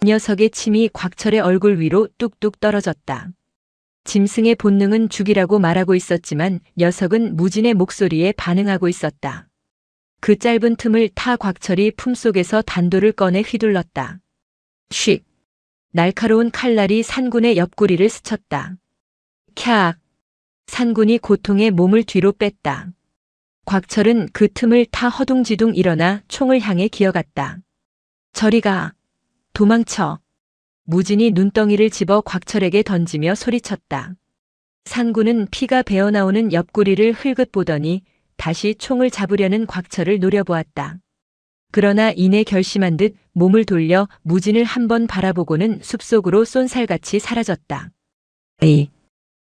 녀석의 침이 곽철의 얼굴 위로 뚝뚝 떨어졌다. 짐승의 본능은 죽이라고 말하고 있었지만 녀석은 무진의 목소리에 반응하고 있었다. 그 짧은 틈을 타 곽철이 품속에서 단도를 꺼내 휘둘렀다. 쉭! 날카로운 칼날이 산군의 옆구리를 스쳤다. 캬악! 산군이 고통에 몸을 뒤로 뺐다. 곽철은 그 틈을 타 허둥지둥 일어나 총을 향해 기어갔다. 저리 가! 도망쳐! 무진이 눈덩이를 집어 곽철에게 던지며 소리쳤다. 산군은 피가 배어나오는 옆구리를 흘긋 보더니 다시 총을 잡으려는 곽철을 노려보았다. 그러나 이내 결심한 듯 몸을 돌려 무진을 한번 바라보고는 숲속으로 쏜살같이 사라졌다.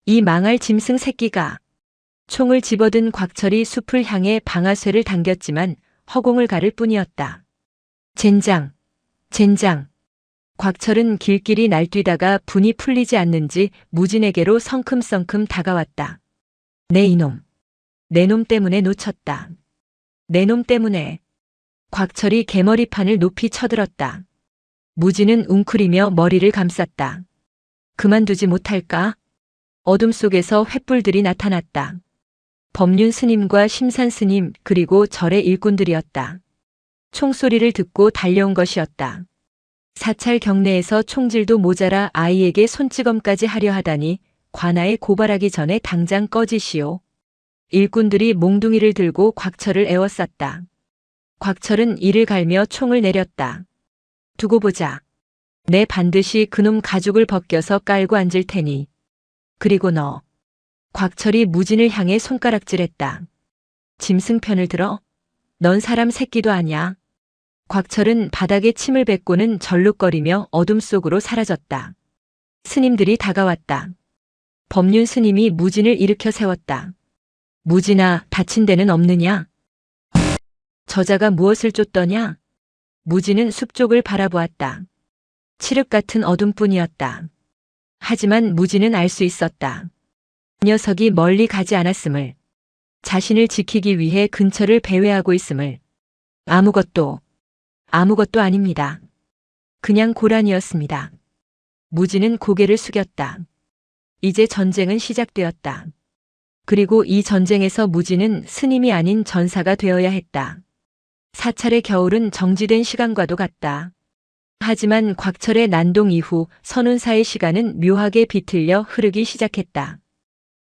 이 망할 짐승 새끼가! 총을 집어든 곽철이 숲을 향해 방아쇠를 당겼지만 허공을 가를 뿐이었다. 젠장! 젠장! 곽철은 길길이 날뛰다가 분이 풀리지 않는지 무진에게로 성큼성큼 다가왔다. 내 이놈! 내 놈 때문에 놓쳤다. 내 놈 때문에! 곽철이 개머리판을 높이 쳐들었다. 무진은 웅크리며 머리를 감쌌다. 그만두지 못할까? 어둠 속에서 횃불들이 나타났다. 법륜 스님과 심산 스님 그리고 절의 일꾼들이었다. 총소리를 듣고 달려온 것이었다. 사찰 경내에서 총질도 모자라 아이에게 손찌검까지 하려 하다니 관아에 고발하기 전에 당장 꺼지시오. 일꾼들이 몽둥이를 들고 곽철을 에워쌌다. 곽철은 이를 갈며 총을 내렸다. 두고 보자. 내 반드시 그놈 가죽을 벗겨서 깔고 앉을 테니. 그리고 너. 곽철이 무진을 향해 손가락질했다. 짐승 편을 들어? 넌 사람 새끼도 아냐. 곽철은 바닥에 침을 뱉고는 절룩거리며 어둠 속으로 사라졌다. 스님들이 다가왔다. 법륜 스님이 무진을 일으켜 세웠다. 무진아, 다친 데는 없느냐? 저자가 무엇을 쫓더냐? 무진은 숲 쪽을 바라보았다. 칠흑 같은 어둠뿐이었다. 하지만 무진은 알 수 있었다. 녀석이 멀리 가지 않았음을. 자신을 지키기 위해 근처를 배회하고 있음을. 아무것도 아닙니다. 그냥 고란이었습니다. 무진은 고개를 숙였다. 이제 전쟁은 시작되었다. 그리고 이 전쟁에서 무진은 스님이 아닌 전사가 되어야 했다. 사찰의 겨울은 정지된 시간과도 같다. 하지만 곽철의 난동 이후 선운사의 시간은 묘하게 비틀려 흐르기 시작했다.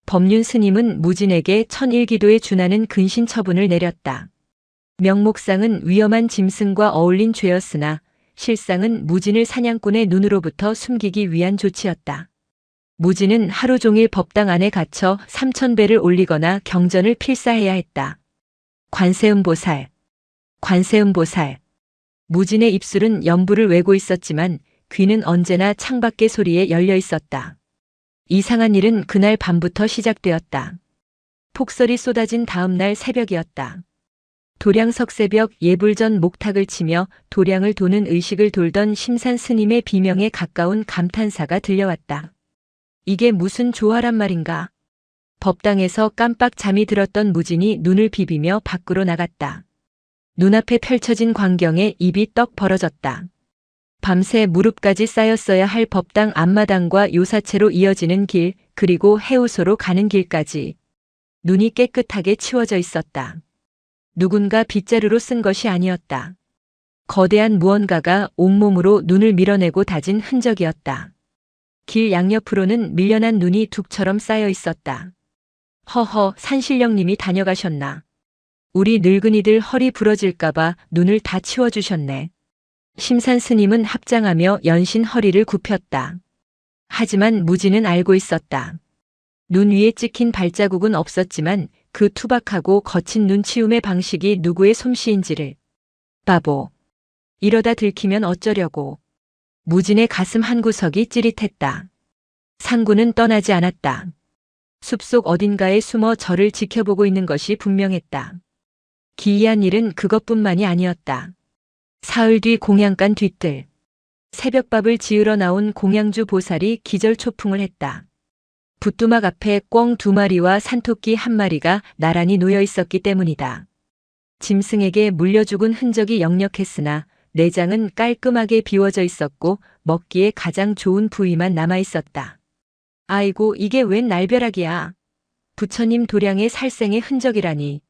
법륜 스님은 무진에게 천일기도에 준하는 근신 처분을 내렸다. 명목상은 위험한 짐승과 어울린 죄였으나 실상은 무진을 사냥꾼의 눈으로부터 숨기기 위한 조치였다. 무진은 하루 종일 법당 안에 갇혀 3000배를 올리거나 경전을 필사해야 했다. 관세음보살, 관세음보살. 무진의 입술은 연부를 외고 있었지만 귀는 언제나 창밖의 소리에 열려 있었다. 이상한 일은 그날 밤부터 시작되었다. 폭설이 쏟아진 다음 날 새벽이었다. 도량 석새벽 예불전 목탁을 치며 도량을 도는 의식을 돌던 심산 스님의 비명에 가까운 감탄사가 들려왔다. 이게 무슨 조화란 말인가? 법당에서 깜빡 잠이 들었던 무진이 눈을 비비며 밖으로 나갔다. 눈앞에 펼쳐진 광경에 입이 떡 벌어졌다. 밤새 무릎까지 쌓였어야 할 법당 앞마당과 요사채로 이어지는 길, 그리고 해우소로 가는 길까지 눈이 깨끗하게 치워져 있었다. 누군가 빗자루로 쓴 것이 아니었다. 거대한 무언가가 온몸으로 눈을 밀어내고 다진 흔적이었다. 길 양옆으로는 밀려난 눈이 둑처럼 쌓여 있었다. 허허, 산신령님이 다녀가셨나. 우리 늙은이들 허리 부러질까봐 눈을 다 치워주셨네. 심산 스님은 합장하며 연신 허리를 굽혔다. 하지만 무지는 알고 있었다. 눈 위에 찍힌 발자국은 없었지만 그 투박하고 거친 눈치움의 방식이 누구의 솜씨인지를. 바보. 이러다 들키면 어쩌려고. 무진의 가슴 한구석이 찌릿했다. 상구는 떠나지 않았다. 숲속 어딘가에 숨어 저를 지켜보고 있는 것이 분명했다. 기이한 일은 그것뿐만이 아니었다. 사흘 뒤 공양간 뒤뜰. 새벽밥을 지으러 나온 공양주 보살이 기절초풍을 했다. 붓두막 앞에 꿩 2마리와 산토끼 1마리가 나란히 놓여 있었기 때문이다. 짐승에게 물려 죽은 흔적이 역력했으나 내장은 깔끔하게 비워져 있었고 먹기에 가장 좋은 부위만 남아 있었다. 아이고, 이게 웬 날벼락이야. 부처님 도량의 살생의 흔적이라니.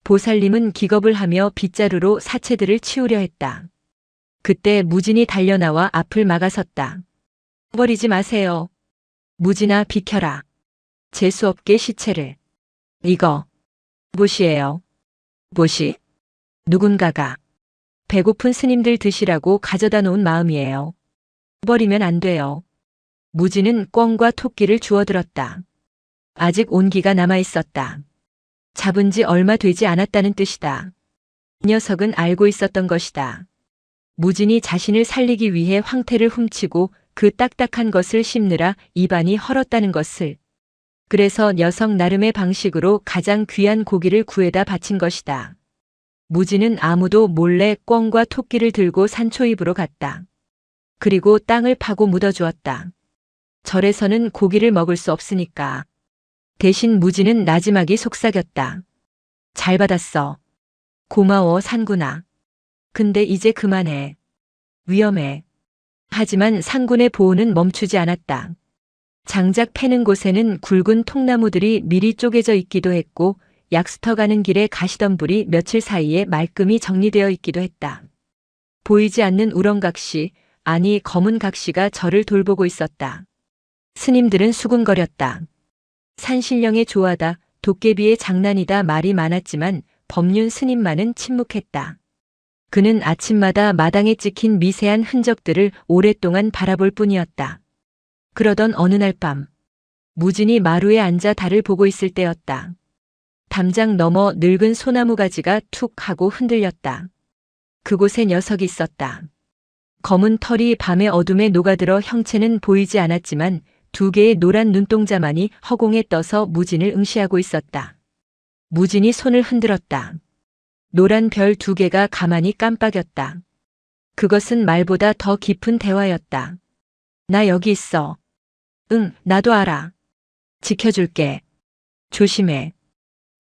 보살님은 기겁을 하며 빗자루로 사체들을 치우려 했다. 그때 무진이 달려나와 앞을 막아섰다. 버리지 마세요. 무진아, 비켜라. 재수없게 시체를. 이거 못이에요. 못이? 누군가가 배고픈 스님들 드시라고 가져다 놓은 마음이에요. 버리면 안 돼요. 무진은 꿩과 토끼를 주워들었다. 아직 온기가 남아 있었다. 잡은 지 얼마 되지 않았다는 뜻이다. 녀석은 알고 있었던 것이다. 무진이 자신을 살리기 위해 황태를 훔치고 그 딱딱한 것을 씹느라 입안이 헐었다는 것을. 그래서 녀석 나름의 방식으로 가장 귀한 고기를 구해다 바친 것이다. 무진은 아무도 몰래 꿩과 토끼를 들고 산초입으로 갔다. 그리고 땅을 파고 묻어주었다. 절에서는 고기를 먹을 수 없으니까. 대신 무진은 나지막이 속삭였다. 잘 받았어. 고마워, 산구나. 근데 이제 그만해. 위험해. 하지만 상군의 보호는 멈추지 않았다. 장작 패는 곳에는 굵은 통나무들이 미리 쪼개져 있기도 했고 약수터 가는 길에 가시덤불이 며칠 사이에 말끔히 정리되어 있기도 했다. 보이지 않는 우렁각시, 아니 검은 각시가 저를 돌보고 있었다. 스님들은 수군거렸다. 산신령의 조화다, 도깨비의 장난이다 말이 많았지만 법륜 스님만은 침묵했다. 그는 아침마다 마당에 찍힌 미세한 흔적들을 오랫동안 바라볼 뿐이었다. 그러던 어느 날 밤, 무진이 마루에 앉아 달을 보고 있을 때였다. 담장 너머 늙은 소나무 가지가 툭 하고 흔들렸다. 그곳에 녀석이 있었다. 검은 털이 밤의 어둠에 녹아들어 형체는 보이지 않았지만 2개의 노란 눈동자만이 허공에 떠서 무진을 응시하고 있었다. 무진이 손을 흔들었다. 노란 별 2개가 가만히 깜빡였다. 그것은 말보다 더 깊은 대화였다. 나 여기 있어. 응, 나도 알아. 지켜줄게. 조심해.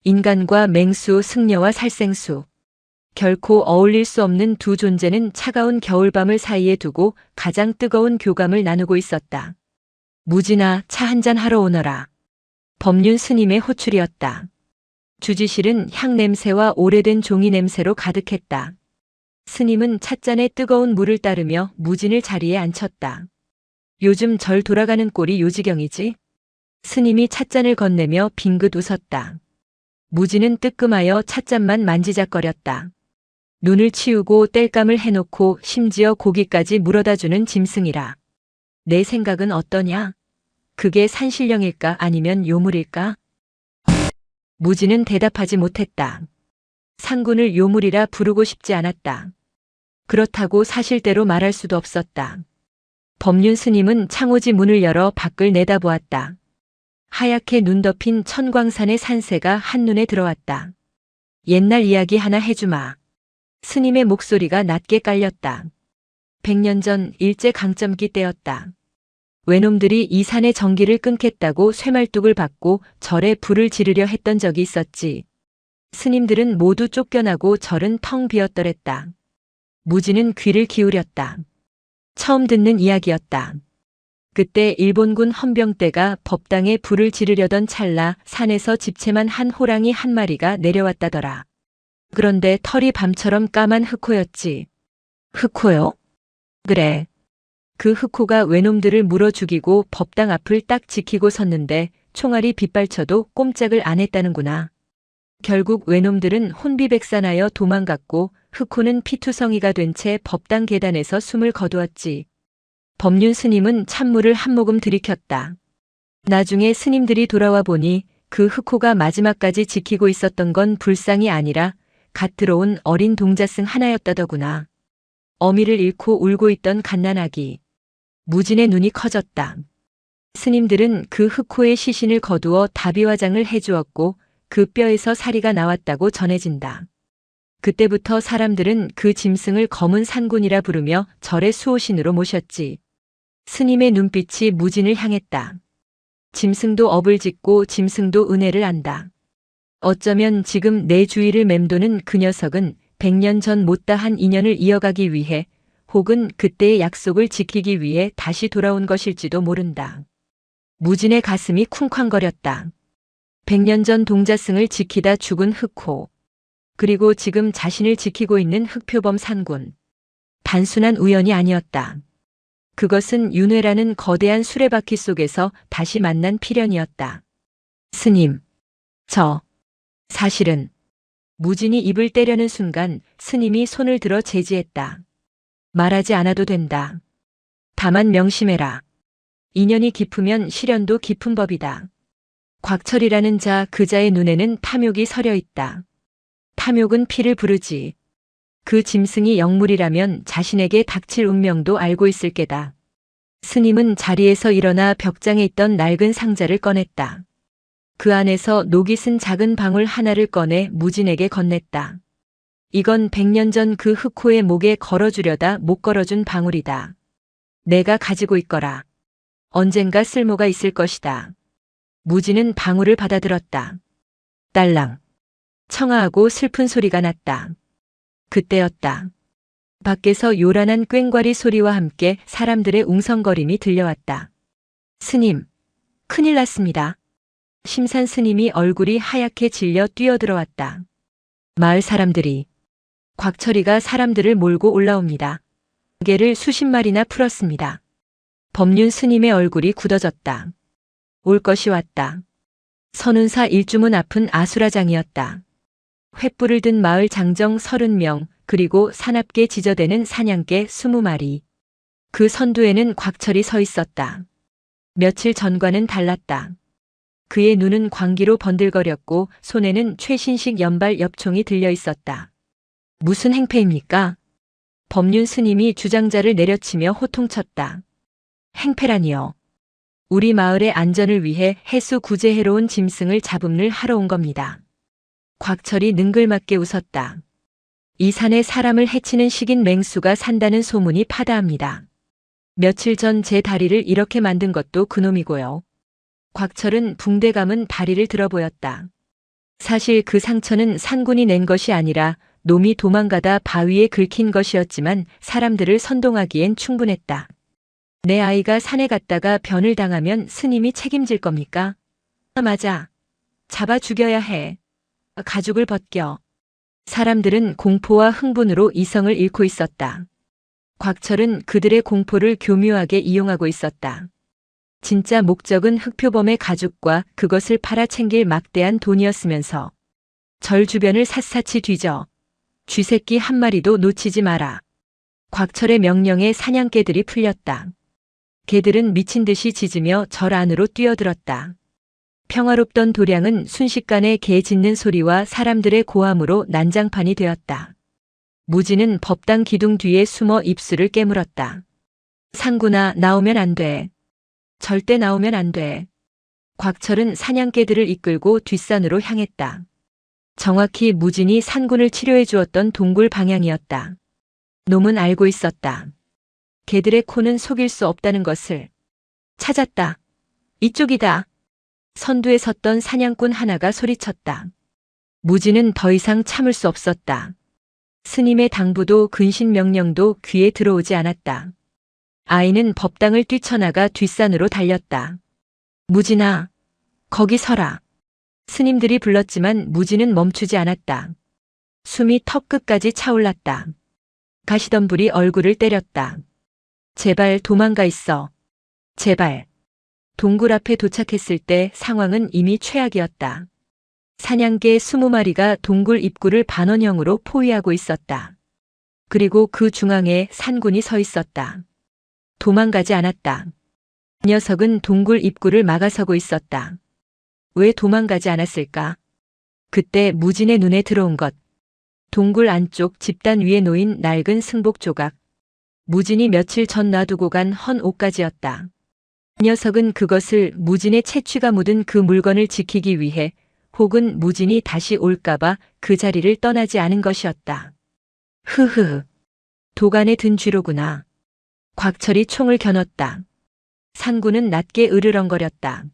인간과 맹수, 승려와 살생수. 결코 어울릴 수 없는 두 존재는 차가운 겨울밤을 사이에 두고 가장 뜨거운 교감을 나누고 있었다. 무진아, 차 한잔 하러 오너라. 법륜 스님의 호출이었다. 주지실은 향 냄새와 오래된 종이 냄새로 가득했다. 스님은 찻잔에 뜨거운 물을 따르며 무진을 자리에 앉혔다. 요즘 절 돌아가는 꼴이 요지경이지? 스님이 찻잔을 건네며 빙긋 웃었다. 무진은 뜨끔하여 찻잔만 만지작거렸다. 눈을 치우고 땔감을 해놓고 심지어 고기까지 물어다주는 짐승이라. 내 생각은 어떠냐? 그게 산신령일까 아니면 요물일까? 무진은 대답하지 못했다. 상군을 요물이라 부르고 싶지 않았다. 그렇다고 사실대로 말할 수도 없었다. 법륜 스님은 창호지 문을 열어 밖을 내다보았다. 하얗게 눈 덮인 천광산의 산세가 한눈에 들어왔다. 옛날 이야기 하나 해주마. 스님의 목소리가 낮게 깔렸다. 100년 전 일제강점기 때였다. 외놈들이 이 산의 전기를 끊겠다고 쇠말뚝을 받고 절에 불을 지르려 했던 적이 있었지. 스님들은 모두 쫓겨나고 절은 텅 비었더랬다. 무지는 귀를 기울였다. 처음 듣는 이야기였다. 그때 일본군 헌병대가 법당에 불을 지르려던 찰나 산에서 집채만 한 호랑이 한 마리가 내려왔다더라. 그런데 털이 밤처럼 까만 흑호였지. 흑호요? 그래. 그 흑호가 외놈들을 물어 죽이고 법당 앞을 딱 지키고 섰는데 총알이 빗발쳐도 꼼짝을 안 했다는구나. 결국 외놈들은 혼비백산하여 도망갔고 흑호는 피투성이가 된 채 법당 계단에서 숨을 거두었지. 법륜 스님은 찬물을 한 모금 들이켰다. 나중에 스님들이 돌아와 보니 그 흑호가 마지막까지 지키고 있었던 건 불상이 아니라 갓 들어온 어린 동자승 하나였다더구나. 어미를 잃고 울고 있던 갓난아기. 무진의 눈이 커졌다. 스님들은 그 흑호의 시신을 거두어 다비화장을 해주었고 그 뼈에서 사리가 나왔다고 전해진다. 그때부터 사람들은 그 짐승을 검은 산군이라 부르며 절의 수호신으로 모셨지. 스님의 눈빛이 무진을 향했다. 짐승도 업을 짓고 짐승도 은혜를 안다. 어쩌면 지금 내 주위를 맴도는 그 녀석은 100년 전 못다한 인연을 이어가기 위해 혹은 그때의 약속을 지키기 위해 다시 돌아온 것일지도 모른다. 무진의 가슴이 쿵쾅거렸다. 100년 전 동자승을 지키다 죽은 흑호. 그리고 지금 자신을 지키고 있는 흑표범 산군. 단순한 우연이 아니었다. 그것은 윤회라는 거대한 수레바퀴 속에서 다시 만난 필연이었다. 스님, 사실은. 무진이 입을 떼려는 순간 스님이 손을 들어 제지했다. 말하지 않아도 된다. 다만 명심해라. 인연이 깊으면 시련도 깊은 법이다. 곽철이라는 자, 그 자의 눈에는 탐욕이 서려 있다. 탐욕은 피를 부르지. 그 짐승이 영물이라면 자신에게 닥칠 운명도 알고 있을 게다. 스님은 자리에서 일어나 벽장에 있던 낡은 상자를 꺼냈다. 그 안에서 녹이 쓴 작은 방울 하나를 꺼내 무진에게 건넸다. 이건 100년 전 그 흑호의 목에 걸어주려다 못 걸어준 방울이다. 내가 가지고 있거라. 언젠가 쓸모가 있을 것이다. 무진은 방울을 받아들었다. 딸랑. 청아하고 슬픈 소리가 났다. 그때였다. 밖에서 요란한 꽹과리 소리와 함께 사람들의 웅성거림이 들려왔다. 스님, 큰일 났습니다. 심산 스님이 얼굴이 하얗게 질려 뛰어들어왔다. 마을 사람들이. 곽철이가 사람들을 몰고 올라옵니다. 개를 수십 마리나 풀었습니다. 법륜 스님의 얼굴이 굳어졌다. 올 것이 왔다. 선운사 일주문 앞은 아수라장이었다. 횃불을 든 마을 장정 30명, 그리고 사납게 지저대는 사냥개 20마리. 그 선두에는 곽철이 서 있었다. 며칠 전과는 달랐다. 그의 눈은 광기로 번들거렸고 손에는 최신식 연발 엽총이 들려 있었다. 무슨 행패입니까? 법륜 스님이 주장자를 내려치며 호통쳤다. 행패라니요. 우리 마을의 안전을 위해 해수 구제해로 온 짐승을 잡음을 하러 온 겁니다. 곽철이 능글맞게 웃었다. 이 산에 사람을 해치는 식인 맹수가 산다는 소문이 파다합니다. 며칠 전 제 다리를 이렇게 만든 것도 그놈이고요. 곽철은 붕대 감은 다리를 들어 보였다. 사실 그 상처는 산군이 낸 것이 아니라 놈이 도망가다 바위에 긁힌 것이었지만 사람들을 선동하기엔 충분했다. 내 아이가 산에 갔다가 변을 당하면 스님이 책임질 겁니까? 맞아. 잡아 죽여야 해. 가죽을 벗겨. 사람들은 공포와 흥분으로 이성을 잃고 있었다. 곽철은 그들의 공포를 교묘하게 이용하고 있었다. 진짜 목적은 흑표범의 가죽과 그것을 팔아 챙길 막대한 돈이었으면서 절 주변을 샅샅이 뒤져 쥐새끼 한 마리도 놓치지 마라. 곽철의 명령에 사냥개들이 풀렸다. 개들은 미친 듯이 짖으며 절 안으로 뛰어들었다. 평화롭던 도량은 순식간에 개 짖는 소리와 사람들의 고함으로 난장판이 되었다. 무진은 법당 기둥 뒤에 숨어 입술을 깨물었다. 상군아, 나오면 안 돼. 절대 나오면 안 돼. 곽철은 사냥개들을 이끌고 뒷산으로 향했다. 정확히 무진이 상군을 치료해 주었던 동굴 방향이었다. 놈은 알고 있었다. 개들의 코는 속일 수 없다는 것을. 찾았다. 이쪽이다. 선두에 섰던 사냥꾼 하나가 소리쳤다. 무진은 더 이상 참을 수 없었다. 스님의 당부도 근신 명령도 귀에 들어오지 않았다. 아이는 법당을 뛰쳐나가 뒷산으로 달렸다. 무진아, 거기 서라. 스님들이 불렀지만 무진은 멈추지 않았다. 숨이 턱끝까지 차올랐다. 가시던 불이 얼굴을 때렸다. 제발 도망가 있어. 제발. 동굴 앞에 도착했을 때 상황은 이미 최악이었다. 사냥개 20마리가 동굴 입구를 반원형으로 포위하고 있었다. 그리고 그 중앙에 산군이 서 있었다. 도망가지 않았다. 녀석은 동굴 입구를 막아서고 있었다. 왜 도망가지 않았을까? 그때 무진의 눈에 들어온 것. 동굴 안쪽 집단 위에 놓인 낡은 승복 조각. 무진이 며칠 전 놔두고 간 헌 옷가지였다. 녀석은 그것을 무진의 채취가 묻은 그 물건을 지키기 위해 혹은 무진이 다시 올까봐 그 자리를 떠나지 않은 것이었다. 흐흐. 도간에 든 쥐로구나. 곽철이 총을 겨눴다. 상군은 낮게 으르렁거렸다.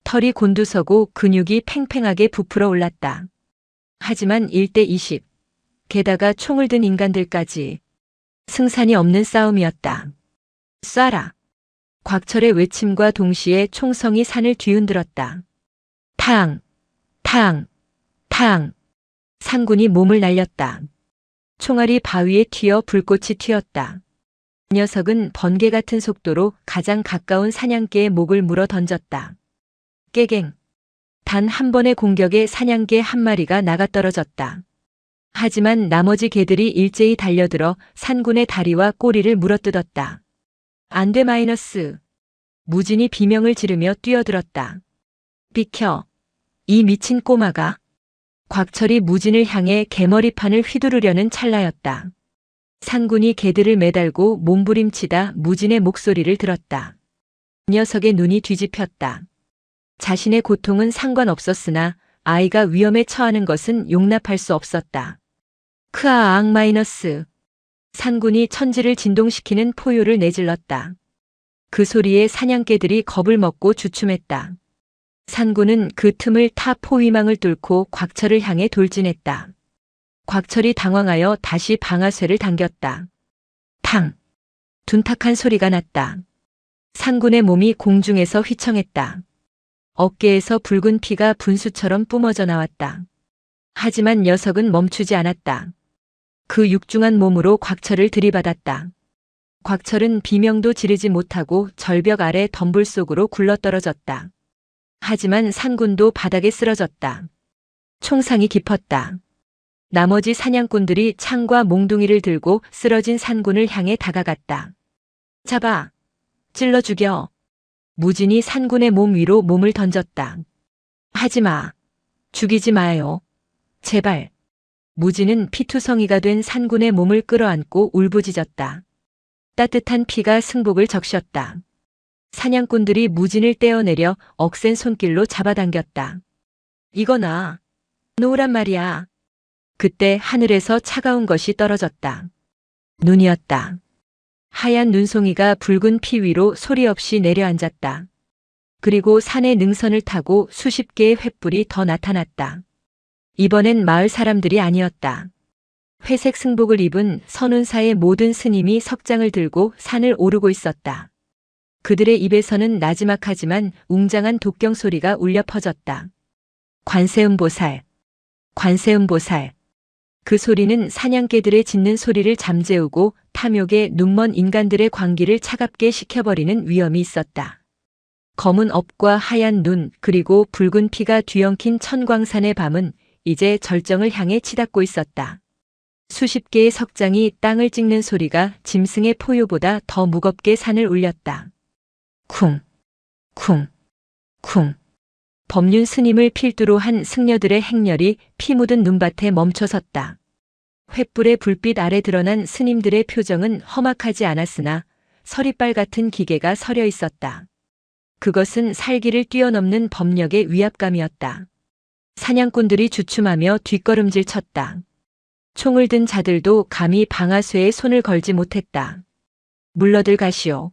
털이 곤두서고 근육이 팽팽하게 부풀어 올랐다. 하지만 1대 20. 게다가 총을 든 인간들까지. 승산이 없는 싸움이었다. 쏴라. 곽철의 외침과 동시에 총성이 산을 뒤흔들었다. 탕! 탕! 탕! 상군이 몸을 날렸다. 총알이 바위에 튀어 불꽃이 튀었다. 녀석은 번개 같은 속도로 가장 가까운 사냥개의 목을 물어 던졌다. 깨갱. 단 한 번의 공격에 사냥개 한 마리가 나가떨어졌다. 하지만 나머지 개들이 일제히 달려들어 산군의 다리와 꼬리를 물어뜯었다. 안 돼 마이너스. 무진이 비명을 지르며 뛰어들었다. 비켜. 이 미친 꼬마가. 곽철이 무진을 향해 개머리판을 휘두르려는 찰나였다. 산군이 개들을 매달고 몸부림치다 무진의 목소리를 들었다. 녀석의 눈이 뒤집혔다. 자신의 고통은 상관없었으나 아이가 위험에 처하는 것은 용납할 수 없었다. 크아앙 마이너스. 산군이 천지를 진동시키는 포효를 내질렀다. 그 소리에 사냥개들이 겁을 먹고 주춤했다. 산군은 그 틈을 타 포위망을 뚫고 곽철을 향해 돌진했다. 곽철이 당황하여 다시 방아쇠를 당겼다. 탕! 둔탁한 소리가 났다. 산군의 몸이 공중에서 휘청했다. 어깨에서 붉은 피가 분수처럼 뿜어져 나왔다. 하지만 녀석은 멈추지 않았다. 그 육중한 몸으로 곽철을 들이받았다. 곽철은 비명도 지르지 못하고 절벽 아래 덤불 속으로 굴러떨어졌다. 하지만 산군도 바닥에 쓰러졌다. 총상이 깊었다. 나머지 사냥꾼들이 창과 몽둥이를 들고 쓰러진 산군을 향해 다가갔다. 잡아! 찔러 죽여! 무진이 산군의 몸 위로 몸을 던졌다. 하지마! 죽이지 마요. 제발! 무진은 피투성이가 된 산군의 몸을 끌어안고 울부짖었다. 따뜻한 피가 승복을 적셨다. 사냥꾼들이 무진을 떼어내려 억센 손길로 잡아당겼다. 이거나 놓으란 말이야. 그때 하늘에서 차가운 것이 떨어졌다. 눈이었다. 하얀 눈송이가 붉은 피 위로 소리 없이 내려앉았다. 그리고 산의 능선을 타고 수십 개의 횃불이 더 나타났다. 이번엔 마을 사람들이 아니었다. 회색 승복을 입은 선운사의 모든 스님이 석장을 들고 산을 오르고 있었다. 그들의 입에서는 나지막하지만 웅장한 독경 소리가 울려 퍼졌다. 관세음보살, 관세음보살. 그 소리는 사냥개들의 짖는 소리를 잠재우고 탐욕에 눈먼 인간들의 광기를 차갑게 식혀버리는 위험이 있었다. 검은 업과 하얀 눈 그리고 붉은 피가 뒤엉킨 천광산의 밤은 이제 절정을 향해 치닫고 있었다. 수십 개의 석장이 땅을 찍는 소리가 짐승의 포효보다 더 무겁게 산을 울렸다. 쿵, 쿵, 쿵. 법륜 스님을 필두로 한 승려들의 행렬이 피 묻은 눈밭에 멈춰섰다. 횃불의 불빛 아래 드러난 스님들의 표정은 험악하지 않았으나 서리빨 같은 기계가 서려 있었다. 그것은 살기를 뛰어넘는 법력의 위압감이었다. 사냥꾼들이 주춤하며 뒷걸음질 쳤다. 총을 든 자들도 감히 방아쇠에 손을 걸지 못했다. 물러들 가시오.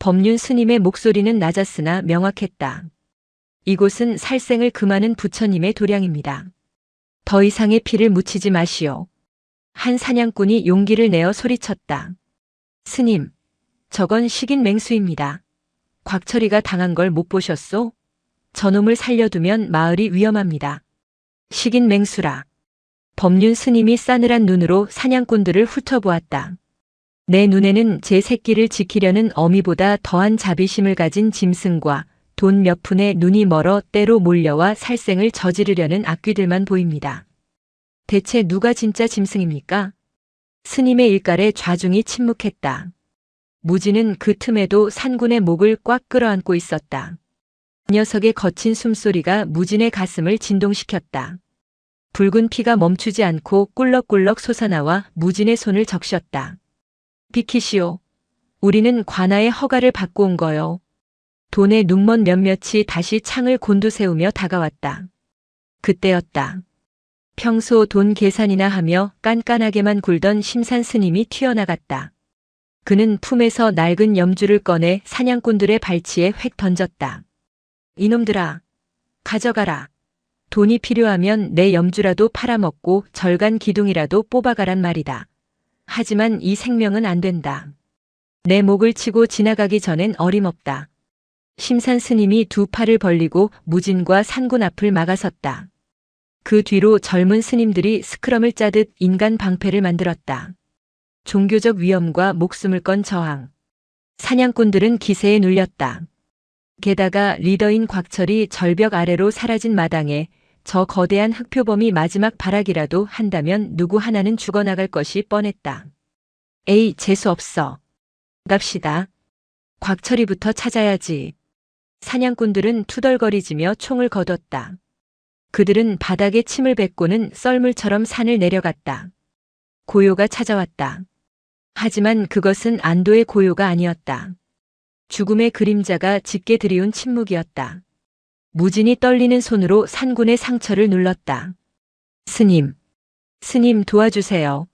법륜 스님의 목소리는 낮았으나 명확했다. 이곳은 살생을 금하는 부처님의 도량입니다. 더 이상의 피를 묻히지 마시오. 한 사냥꾼이 용기를 내어 소리쳤다. 스님, 저건 식인 맹수입니다. 곽철이가 당한 걸 못 보셨소? 저놈을 살려두면 마을이 위험합니다. 식인 맹수라. 법륜 스님이 싸늘한 눈으로 사냥꾼들을 훑어보았다. 내 눈에는 제 새끼를 지키려는 어미보다 더한 자비심을 가진 짐승과 돈 몇 푼에 눈이 멀어 때로 몰려와 살생을 저지르려는 악귀들만 보입니다. 대체 누가 진짜 짐승입니까? 스님의 일갈에 좌중이 침묵했다. 무지는 그 틈에도 산군의 목을 꽉 끌어안고 있었다. 녀석의 거친 숨소리가 무진의 가슴을 진동시켰다. 붉은 피가 멈추지 않고 꿀럭꿀럭 솟아나와 무진의 손을 적셨다. 비키시오. 우리는 관아의 허가를 받고 온 거요. 돈의 눈먼 몇몇이 다시 창을 곤두세우며 다가왔다. 그때였다. 평소 돈 계산이나 하며 깐깐하게만 굴던 심산 스님이 튀어나갔다. 그는 품에서 낡은 염주를 꺼내 사냥꾼들의 발치에 획 던졌다. 이놈들아, 가져가라. 돈이 필요하면 내 염주라도 팔아먹고 절간 기둥이라도 뽑아가란 말이다. 하지만 이 생명은 안 된다. 내 목을 치고 지나가기 전엔 어림없다. 심산 스님이 두 팔을 벌리고 무진과 산군 앞을 막아섰다. 그 뒤로 젊은 스님들이 스크럼을 짜듯 인간 방패를 만들었다. 종교적 위험과 목숨을 건 저항. 사냥꾼들은 기세에 눌렸다. 게다가 리더인 곽철이 절벽 아래로 사라진 마당에 저 거대한 흑표범이 마지막 발악이라도 한다면 누구 하나는 죽어나갈 것이 뻔했다. 에이, 재수없어. 갑시다. 곽철이부터 찾아야지. 사냥꾼들은 투덜거리지며 총을 거뒀다. 그들은 바닥에 침을 뱉고는 썰물처럼 산을 내려갔다. 고요가 찾아왔다. 하지만 그것은 안도의 고요가 아니었다. 죽음의 그림자가 짙게 들이운 침묵이었다. 무진이 떨리는 손으로 산군의 상처를 눌렀다. 스님, 스님 도와주세요.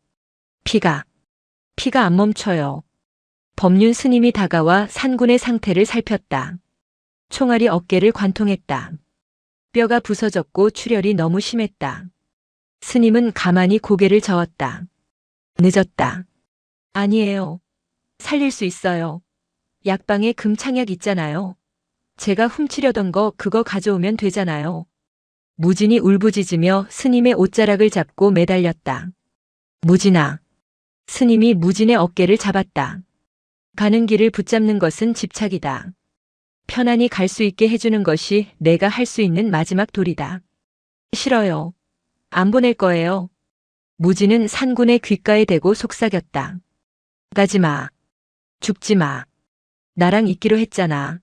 피가 안 멈춰요. 법륜 스님이 다가와 산군의 상태를 살폈다. 총알이 어깨를 관통했다. 뼈가 부서졌고 출혈이 너무 심했다. 스님은 가만히 고개를 저었다. 늦었다. 아니에요. 살릴 수 있어요. 약방에 금창약 있잖아요. 제가 훔치려던 거 그거 가져오면 되잖아요. 무진이 울부짖으며 스님의 옷자락을 잡고 매달렸다. 무진아. 스님이 무진의 어깨를 잡았다. 가는 길을 붙잡는 것은 집착이다. 편안히 갈 수 있게 해주는 것이 내가 할 수 있는 마지막 도리다. 싫어요. 안 보낼 거예요. 무진은 산군의 귓가에 대고 속삭였다. 가지 마. 죽지 마. 나랑 있기로 했잖아.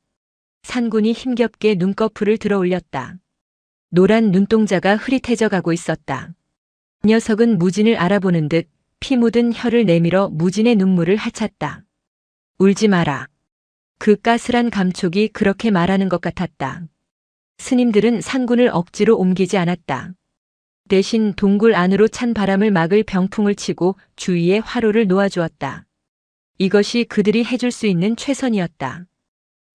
산군이 힘겹게 눈꺼풀을 들어 올렸다. 노란 눈동자가 흐릿해져 가고 있었다. 녀석은 무진을 알아보는 듯 피 묻은 혀를 내밀어 무진의 눈물을 핥았다. 울지 마라. 그 까슬한 감촉이 그렇게 말하는 것 같았다. 스님들은 산군을 억지로 옮기지 않았다. 대신 동굴 안으로 찬 바람을 막을 병풍을 치고 주위에 화로를 놓아주었다. 이것이 그들이 해줄 수 있는 최선이었다.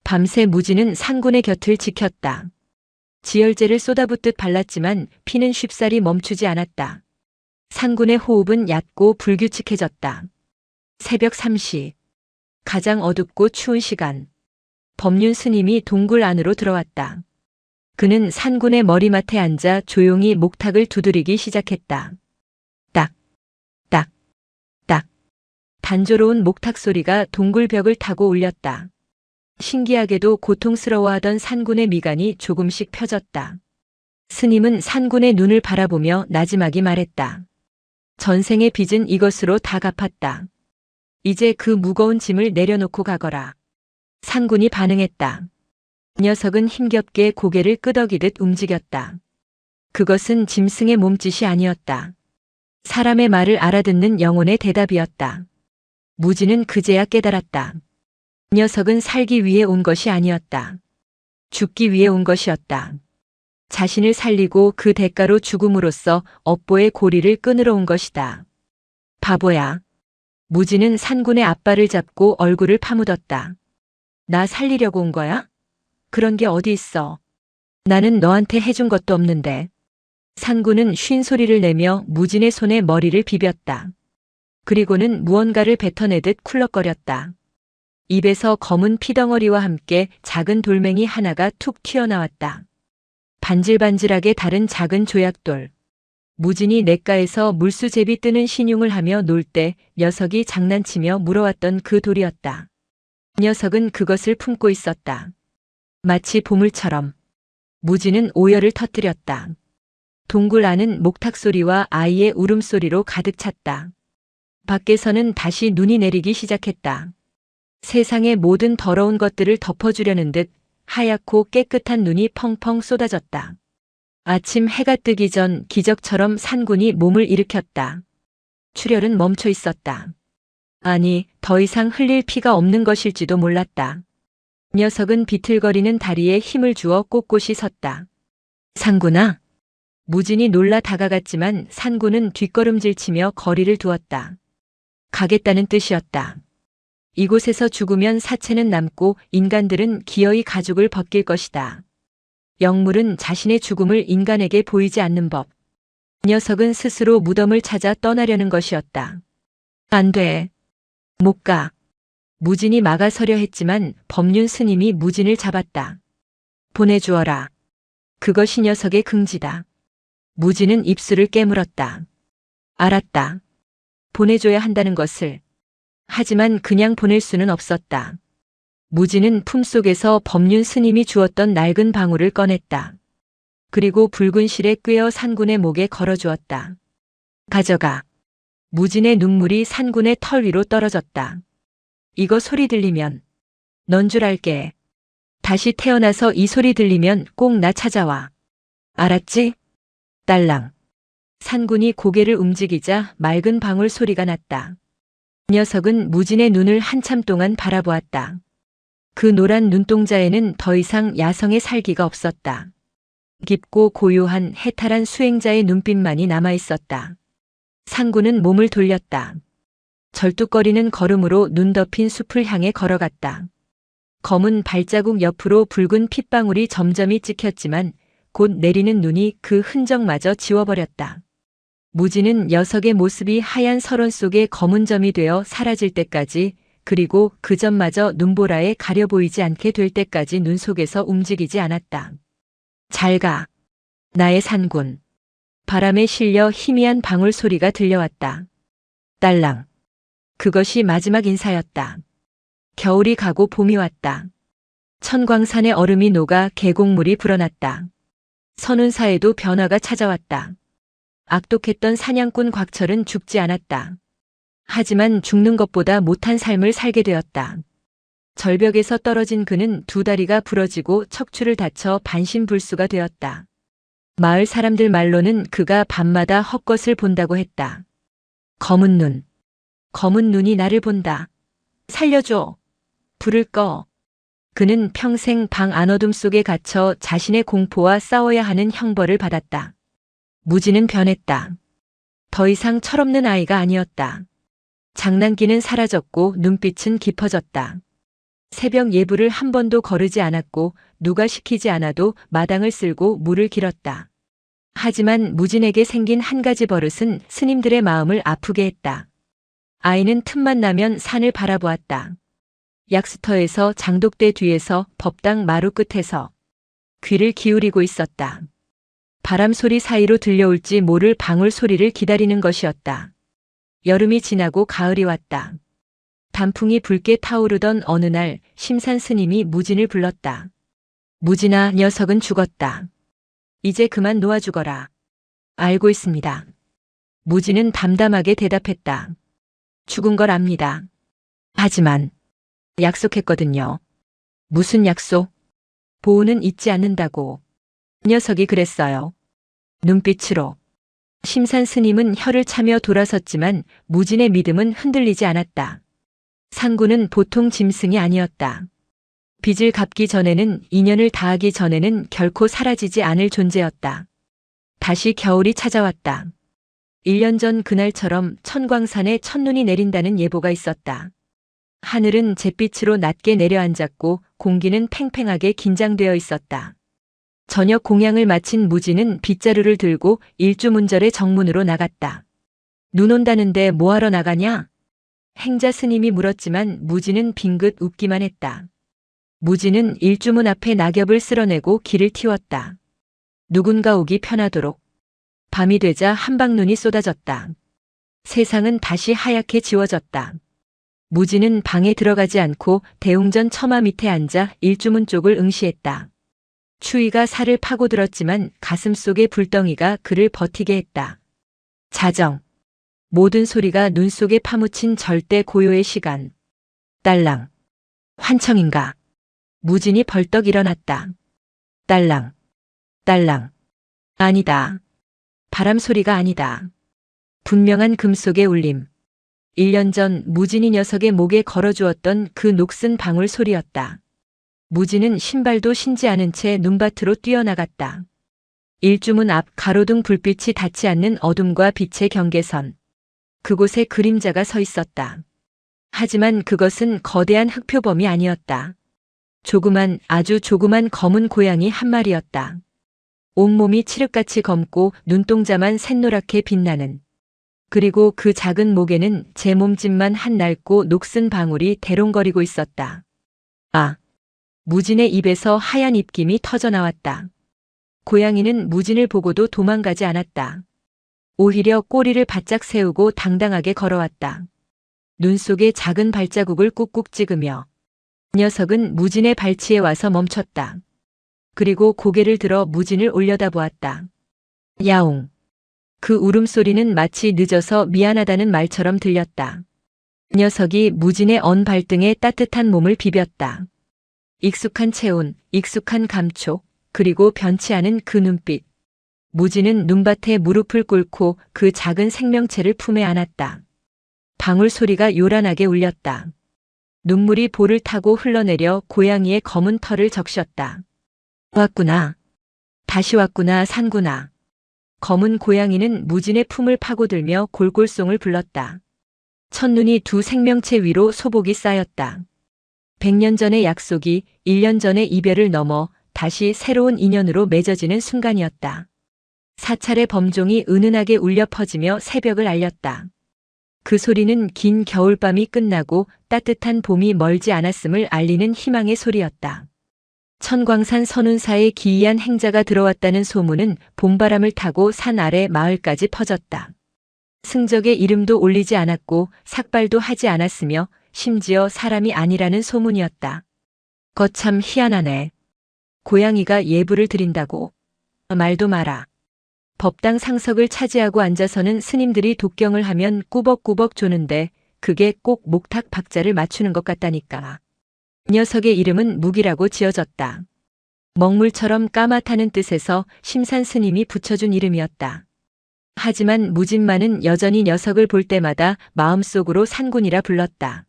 밤새 무진은 산군의 곁을 지켰다. 지혈제를 쏟아붓듯 발랐지만 피는 쉽사리 멈추지 않았다. 산군의 호흡은 얕고 불규칙해졌다. 새벽 3시. 가장 어둡고 추운 시간. 법륜 스님이 동굴 안으로 들어왔다. 그는 산군의 머리맡에 앉아 조용히 목탁을 두드리기 시작했다. 딱, 딱, 딱. 단조로운 목탁 소리가 동굴 벽을 타고 울렸다. 신기하게도 고통스러워하던 산군의 미간이 조금씩 펴졌다. 스님은 산군의 눈을 바라보며 나지막이 말했다. 전생의 빚은 이것으로 다 갚았다. 이제 그 무거운 짐을 내려놓고 가거라. 산군이 반응했다. 녀석은 힘겹게 고개를 끄덕이듯 움직였다. 그것은 짐승의 몸짓이 아니었다. 사람의 말을 알아듣는 영혼의 대답이었다. 무진은 그제야 깨달았다. 녀석은 살기 위해 온 것이 아니었다. 죽기 위해 온 것이었다. 자신을 살리고 그 대가로 죽음으로써 업보의 고리를 끊으러 온 것이다. 바보야. 무진은 산군의 앞발을 잡고 얼굴을 파묻었다. 나 살리려고 온 거야? 그런 게 어디 있어. 나는 너한테 해준 것도 없는데. 산군은 쉰 소리를 내며 무진의 손에 머리를 비볐다. 그리고는 무언가를 뱉어내듯 쿨럭거렸다. 입에서 검은 피덩어리와 함께 작은 돌멩이 하나가 툭 튀어나왔다. 반질반질하게 다른 작은 조약돌. 무진이 냇가에서 물수제비 뜨는 신용을 하며 놀 때 녀석이 장난치며 물어왔던 그 돌이었다. 녀석은 그것을 품고 있었다. 마치 보물처럼. 무진은 오열을 터뜨렸다. 동굴 안은 목탁 소리와 아이의 울음소리로 가득 찼다. 밖에서는 다시 눈이 내리기 시작했다. 세상의 모든 더러운 것들을 덮어주려는 듯 하얗고 깨끗한 눈이 펑펑 쏟아졌다. 아침 해가 뜨기 전 기적처럼 산군이 몸을 일으켰다. 출혈은 멈춰 있었다. 아니, 더 이상 흘릴 피가 없는 것일지도 몰랐다. 녀석은 비틀거리는 다리에 힘을 주어 꼿꼿이 섰다. 산군아? 무진이 놀라 다가갔지만 산군은 뒷걸음질치며 거리를 두었다. 가겠다는 뜻이었다. 이곳에서 죽으면 사체는 남고 인간들은 기어이 가죽을 벗길 것이다. 영물은 자신의 죽음을 인간에게 보이지 않는 법. 녀석은 스스로 무덤을 찾아 떠나려는 것이었다. 안 돼. 못 가. 무진이 막아서려 했지만 법륜 스님이 무진을 잡았다. 보내주어라. 그것이 녀석의 긍지다. 무진은 입술을 깨물었다. 알았다. 보내줘야 한다는 것을. 하지만 그냥 보낼 수는 없었다. 무진은 품속에서 법륜 스님이 주었던 낡은 방울을 꺼냈다. 그리고 붉은 실에 꿰어 산군의 목에 걸어주었다. 가져가. 무진의 눈물이 산군의 털 위로 떨어졌다. 이거 소리 들리면 넌 줄 알게. 다시 태어나서 이 소리 들리면 꼭 나 찾아와. 알았지? 딸랑. 산군이 고개를 움직이자 맑은 방울 소리가 났다. 녀석은 무진의 눈을 한참 동안 바라보았다. 그 노란 눈동자에는 더 이상 야성의 살기가 없었다. 깊고 고요한 해탈한 수행자의 눈빛만이 남아있었다. 산군은 몸을 돌렸다. 절뚝거리는 걸음으로 눈 덮인 숲을 향해 걸어갔다. 검은 발자국 옆으로 붉은 핏방울이 점점이 찍혔지만 곧 내리는 눈이 그 흔적마저 지워버렸다. 무진은 녀석의 모습이 하얀 설원 속의 검은 점이 되어 사라질 때까지, 그리고 그 점마저 눈보라에 가려 보이지 않게 될 때까지 눈 속에서 움직이지 않았다. 잘 가. 나의 산군. 바람에 실려 희미한 방울 소리가 들려왔다. 딸랑. 그것이 마지막 인사였다. 겨울이 가고 봄이 왔다. 천광산의 얼음이 녹아 계곡물이 불어났다. 선운사에도 변화가 찾아왔다. 악독했던 사냥꾼 곽철은 죽지 않았다. 하지만 죽는 것보다 못한 삶을 살게 되었다. 절벽에서 떨어진 그는 두 다리가 부러지고 척추를 다쳐 반신불수가 되었다. 마을 사람들 말로는 그가 밤마다 헛것을 본다고 했다. 검은 눈. 검은 눈이 나를 본다. 살려줘. 불을 꺼. 그는 평생 방 안어둠 속에 갇혀 자신의 공포와 싸워야 하는 형벌을 받았다. 무진은 변했다. 더 이상 철없는 아이가 아니었다. 장난기는 사라졌고 눈빛은 깊어졌다. 새벽 예불을 한 번도 거르지 않았고 누가 시키지 않아도 마당을 쓸고 물을 길었다. 하지만 무진에게 생긴 한 가지 버릇은 스님들의 마음을 아프게 했다. 아이는 틈만 나면 산을 바라보았다. 약수터에서 장독대 뒤에서 법당 마루 끝에서 귀를 기울이고 있었다. 바람 소리 사이로 들려올지 모를 방울 소리를 기다리는 것이었다. 여름이 지나고 가을이 왔다. 단풍이 붉게 타오르던 어느 날 심산 스님이 무진을 불렀다. 무진아, 녀석은 죽었다. 이제 그만 놓아 죽어라. 알고 있습니다. 무진은 담담하게 대답했다. 죽은 걸 압니다. 하지만 약속했거든요. 무슨 약속? 보호는 잊지 않는다고. 녀석이 그랬어요. 눈빛으로. 심산 스님은 혀를 차며 돌아섰지만 무진의 믿음은 흔들리지 않았다. 상구는 보통 짐승이 아니었다. 빚을 갚기 전에는, 인연을 다하기 전에는 결코 사라지지 않을 존재였다. 다시 겨울이 찾아왔다. 1년 전 그날처럼 천광산에 첫눈이 내린다는 예보가 있었다. 하늘은 잿빛으로 낮게 내려앉았고 공기는 팽팽하게 긴장되어 있었다. 저녁 공양을 마친 무지는 빗자루를 들고 일주문절의 정문으로 나갔다. 눈 온다는데 뭐하러 나가냐? 행자 스님이 물었지만 무지는 빙긋 웃기만 했다. 무지는 일주문 앞에 낙엽을 쓸어내고 길을 틔웠다. 누군가 오기 편하도록. 밤이 되자 한방눈이 쏟아졌다. 세상은 다시 하얗게 지워졌다. 무지는 방에 들어가지 않고 대웅전 처마 밑에 앉아 일주문 쪽을 응시했다. 추위가 살을 파고들었지만 가슴속의 불덩이가 그를 버티게 했다. 자정. 모든 소리가 눈 속에 파묻힌 절대 고요의 시간. 딸랑. 환청인가? 무진이 벌떡 일어났다. 딸랑. 딸랑. 아니다. 바람 소리가 아니다. 분명한 금속의 울림. 1년 전 무진이 녀석의 목에 걸어주었던 그 녹슨 방울 소리였다. 무진은 신발도 신지 않은 채 눈밭으로 뛰어나갔다. 일주문 앞 가로등 불빛이 닿지 않는 어둠과 빛의 경계선. 그곳에 그림자가 서 있었다. 하지만 그것은 거대한 흑표범이 아니었다. 조그만, 아주 조그만 검은 고양이 한 마리였다. 온몸이 칠흑같이 검고 눈동자만 샛노랗게 빛나는. 그리고 그 작은 목에는 제 몸집만 한 낡고 녹슨 방울이 대롱거리고 있었다. 아! 무진의 입에서 하얀 입김이 터져나왔다. 고양이는 무진을 보고도 도망가지 않았다. 오히려 꼬리를 바짝 세우고 당당하게 걸어왔다. 눈 속에 작은 발자국을 꾹꾹 찍으며. 녀석은 무진의 발치에 와서 멈췄다. 그리고 고개를 들어 무진을 올려다보았다. 야옹. 그 울음소리는 마치 늦어서 미안하다는 말처럼 들렸다. 녀석이 무진의 언 발등에 따뜻한 몸을 비볐다. 익숙한 체온, 익숙한 감촉, 그리고 변치 않은 그 눈빛. 무진은 눈밭에 무릎을 꿇고 그 작은 생명체를 품에 안았다. 방울 소리가 요란하게 울렸다. 눈물이 볼을 타고 흘러내려 고양이의 검은 털을 적셨다. 왔구나. 다시 왔구나, 상구나. 검은 고양이는 무진의 품을 파고들며 골골송을 불렀다. 첫눈이 두 생명체 위로 소복이 쌓였다. 100년 전의 약속이 1년 전의 이별을 넘어 다시 새로운 인연으로 맺어지는 순간이었다. 사찰의 범종이 은은하게 울려 퍼지며 새벽을 알렸다. 그 소리는 긴 겨울밤이 끝나고 따뜻한 봄이 멀지 않았음을 알리는 희망의 소리였다. 천광산 선운사에 기이한 행자가 들어왔다는 소문은 봄바람을 타고 산 아래 마을까지 퍼졌다. 승적의 이름도 올리지 않았고 삭발도 하지 않았으며 심지어 사람이 아니라는 소문이었다. 거참 희한하네. 고양이가 예불을 드린다고. 말도 마라. 법당 상석을 차지하고 앉아서는 스님들이 독경을 하면 꾸벅꾸벅 조는데 그게 꼭 목탁 박자를 맞추는 것 같다니까. 녀석의 이름은 무기라고 지어졌다. 먹물처럼 까맣다는 뜻에서 심산 스님이 붙여준 이름이었다. 하지만 무진만은 여전히 녀석을 볼 때마다 마음속으로 산군이라 불렀다.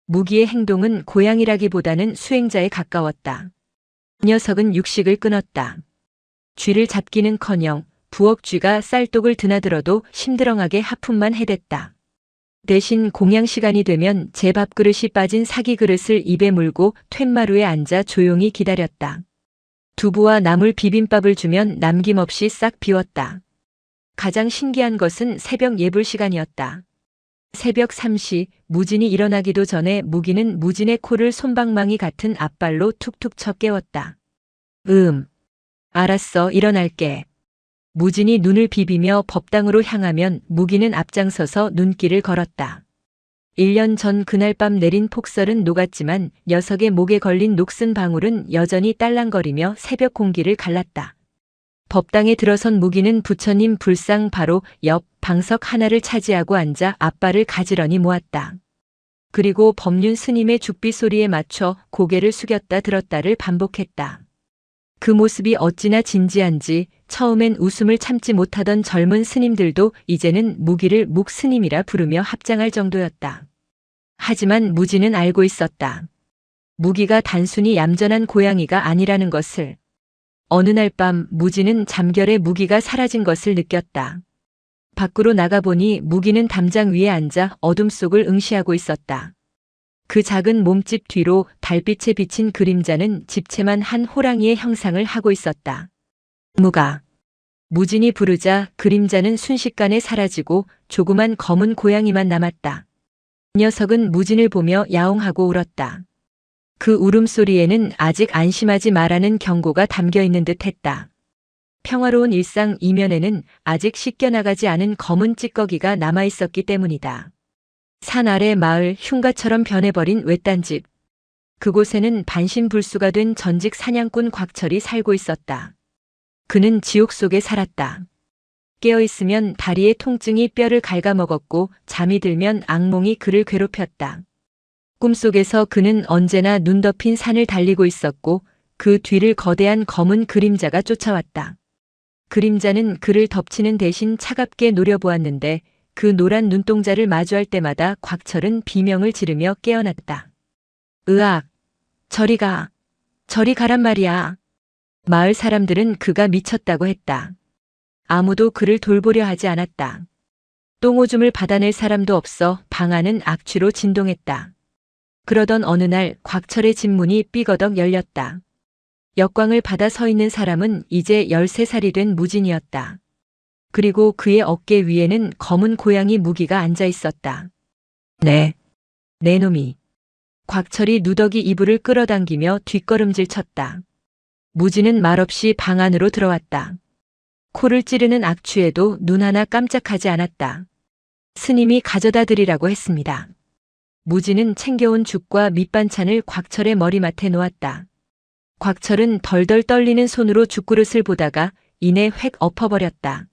무기의 행동은 고양이라기보다는 수행자에 가까웠다. 녀석은 육식을 끊었다. 쥐를 잡기는커녕 부엌 쥐가 쌀독을 드나들어도 심드렁하게 하품만 해댔다. 대신 공양 시간이 되면 제 밥그릇이 빠진 사기 그릇을 입에 물고 툇마루에 앉아 조용히 기다렸다. 두부와 나물 비빔밥을 주면 남김없이 싹 비웠다. 가장 신기한 것은 새벽 예불 시간이었다. 새벽 3시 무진이 일어나기도 전에 무기는 무진의 코를 솜방망이 같은 앞발로 툭툭 쳐 깨웠다. 알았어, 일어날게. 무진이 눈을 비비며 법당으로 향하면 무기는 앞장서서 눈길을 걸었다. 1년 전 그날 밤 내린 폭설은 녹았지만 녀석의 목에 걸린 녹슨 방울은 여전히 딸랑거리며 새벽 공기를 갈랐다. 법당에 들어선 무기는 부처님 불상 바로 옆 방석 하나를 차지하고 앉아 앞발을 가지런히 모았다. 그리고 법륜 스님의 죽비 소리에 맞춰 고개를 숙였다 들었다를 반복했다. 그 모습이 어찌나 진지한지 처음엔 웃음을 참지 못하던 젊은 스님들도 이제는 무기를 묵스님이라 부르며 합장할 정도였다. 하지만 무진은 알고 있었다. 무기가 단순히 얌전한 고양이가 아니라는 것을. 어느 날 밤 무진은 잠결에 무기가 사라진 것을 느꼈다. 밖으로 나가보니 무기는 담장 위에 앉아 어둠 속을 응시하고 있었다. 그 작은 몸집 뒤로 달빛에 비친 그림자는 집채만 한 호랑이의 형상을 하고 있었다. 무가. 무진이 부르자 그림자는 순식간에 사라지고 조그만 검은 고양이만 남았다. 녀석은 무진을 보며 야옹하고 울었다. 그 울음소리에는 아직 안심하지 말라는 경고가 담겨 있는 듯 했다. 평화로운 일상 이면에는 아직 씻겨나가지 않은 검은 찌꺼기가 남아있었기 때문이다. 산 아래 마을 흉가처럼 변해버린 외딴 집. 그곳에는 반신불수가 된 전직 사냥꾼 곽철이 살고 있었다. 그는 지옥 속에 살았다. 깨어있으면 다리의 통증이 뼈를 갉아먹었고 잠이 들면 악몽이 그를 괴롭혔다. 꿈속에서 그는 언제나 눈 덮인 산을 달리고 있었고 그 뒤를 거대한 검은 그림자가 쫓아왔다. 그림자는 그를 덮치는 대신 차갑게 노려보았는데 그 노란 눈동자를 마주할 때마다 곽철은 비명을 지르며 깨어났다. 으악! 저리 가! 저리 가란 말이야! 마을 사람들은 그가 미쳤다고 했다. 아무도 그를 돌보려 하지 않았다. 똥오줌을 받아낼 사람도 없어 방 안은 악취로 진동했다. 그러던 어느 날 곽철의 집 문이 삐거덕 열렸다. 역광을 받아 서 있는 사람은 이제 13살이 된 무진이었다. 그리고 그의 어깨 위에는 검은 고양이 무기가 앉아 있었다. 네, 내 놈이. 곽철이 누더기 이불을 끌어당기며 뒷걸음질 쳤다. 무진은 말없이 방 안으로 들어왔다. 코를 찌르는 악취에도 눈 하나 깜짝하지 않았다. 스님이 가져다 드리라고 했습니다. 무진은 챙겨온 죽과 밑반찬을 곽철의 머리맡에 놓았다. 곽철은 덜덜 떨리는 손으로 죽그릇을 보다가 이내 획 엎어버렸다.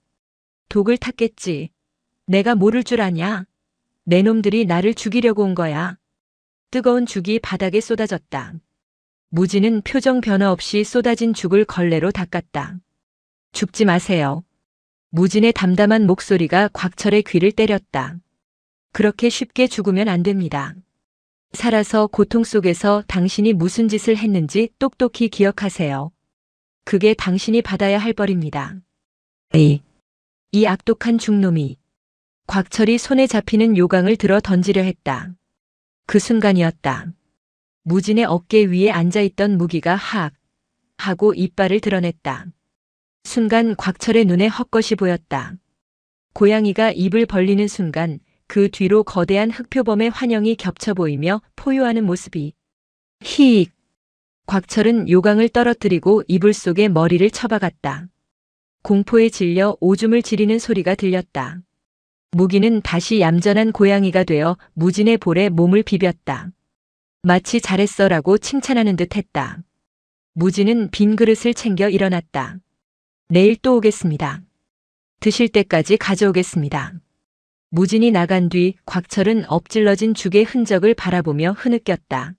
독을 탔겠지. 내가 모를 줄 아냐? 내 놈들이 나를 죽이려고 온 거야. 뜨거운 죽이 바닥에 쏟아졌다. 무진은 표정 변화 없이 쏟아진 죽을 걸레로 닦았다. 죽지 마세요. 무진의 담담한 목소리가 곽철의 귀를 때렸다. 그렇게 쉽게 죽으면 안 됩니다. 살아서 고통 속에서 당신이 무슨 짓을 했는지 똑똑히 기억하세요. 그게 당신이 받아야 할 벌입니다. 이 악독한 죽놈이. 곽철이 손에 잡히는 요강을 들어 던지려 했다. 그 순간이었다. 무진의 어깨 위에 앉아있던 무기가 하악 하고 이빨을 드러냈다. 순간 곽철의 눈에 헛것이 보였다. 고양이가 입을 벌리는 순간 그 뒤로 거대한 흑표범의 환영이 겹쳐 보이며 포효하는 모습이. 히익! 곽철은 요강을 떨어뜨리고 이불 속에 머리를 쳐박았다. 공포에 질려 오줌을 지리는 소리가 들렸다. 무기는 다시 얌전한 고양이가 되어 무진의 볼에 몸을 비볐다. 마치 잘했어라고 칭찬하는 듯 했다. 무진은 빈 그릇을 챙겨 일어났다. 내일 또 오겠습니다. 드실 때까지 가져오겠습니다. 무진이 나간 뒤 곽철은 엎질러진 죽의 흔적을 바라보며 흐느꼈다.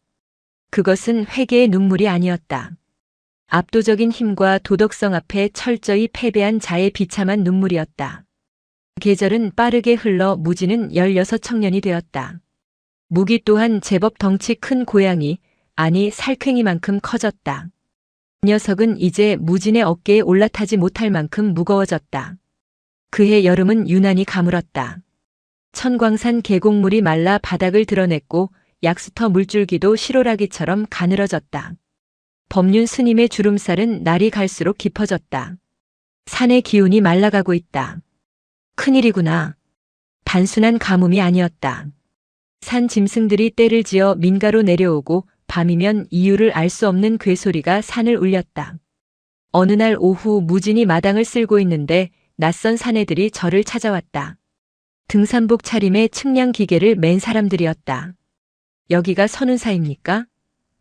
그것은 회개의 눈물이 아니었다. 압도적인 힘과 도덕성 앞에 철저히 패배한 자의 비참한 눈물이었다. 계절은 빠르게 흘러 무진은 16 청년이 되었다. 무기 또한 제법 덩치 큰 고양이, 아니 살쾡이만큼 커졌다. 녀석은 이제 무진의 어깨에 올라타지 못할 만큼 무거워졌다. 그해 여름은 유난히 가물었다. 천광산 계곡물이 말라 바닥을 드러냈고 약수터 물줄기도 실오라기처럼 가늘어졌다. 법륜 스님의 주름살은 날이 갈수록 깊어졌다. 산의 기운이 말라가고 있다. 큰일이구나. 단순한 가뭄이 아니었다. 산 짐승들이 떼를 지어 민가로 내려오고 밤이면 이유를 알 수 없는 괴소리가 산을 울렸다. 어느 날 오후 무진이 마당을 쓸고 있는데 낯선 사내들이 저를 찾아왔다. 등산복 차림에 측량 기계를 맨 사람들이었다. 여기가 선운사입니까?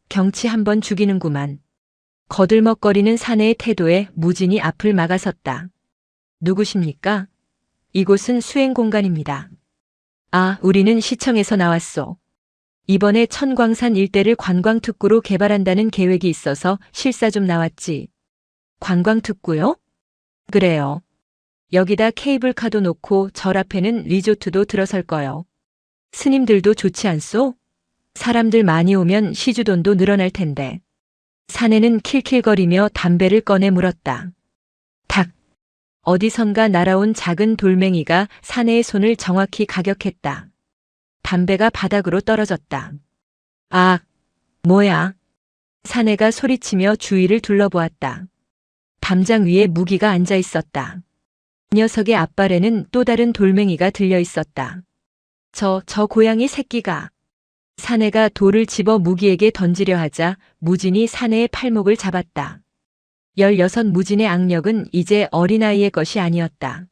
경치 한번 죽이는구만. 거들먹거리는 사내의 태도에 무진이 앞을 막아섰다. 누구십니까? 이곳은 수행 공간입니다. 아, 우리는 시청에서 나왔소. 이번에 천광산 일대를 관광특구로 개발한다는 계획이 있어서 실사 좀 나왔지. 관광특구요? 그래요. 여기다 케이블카도 놓고 절 앞에는 리조트도 들어설 거요. 스님들도 좋지 않소? 사람들 많이 오면 시주돈도 늘어날 텐데. 사내는 킬킬거리며 담배를 꺼내 물었다. 닭! 어디선가 날아온 작은 돌멩이가 사내의 손을 정확히 가격했다. 담배가 바닥으로 떨어졌다. 아, 뭐야? 사내가 소리치며 주위를 둘러보았다. 담장 위에 무기가 앉아 있었다. 녀석의 앞발에는 또 다른 돌멩이가 들려 있었다. 저 고양이 새끼가. 사내가 돌을 집어 무기에게 던지려 하자 무진이 사내의 팔목을 잡았다. 16 무진의 악력은 이제 어린아이의 것이 아니었다.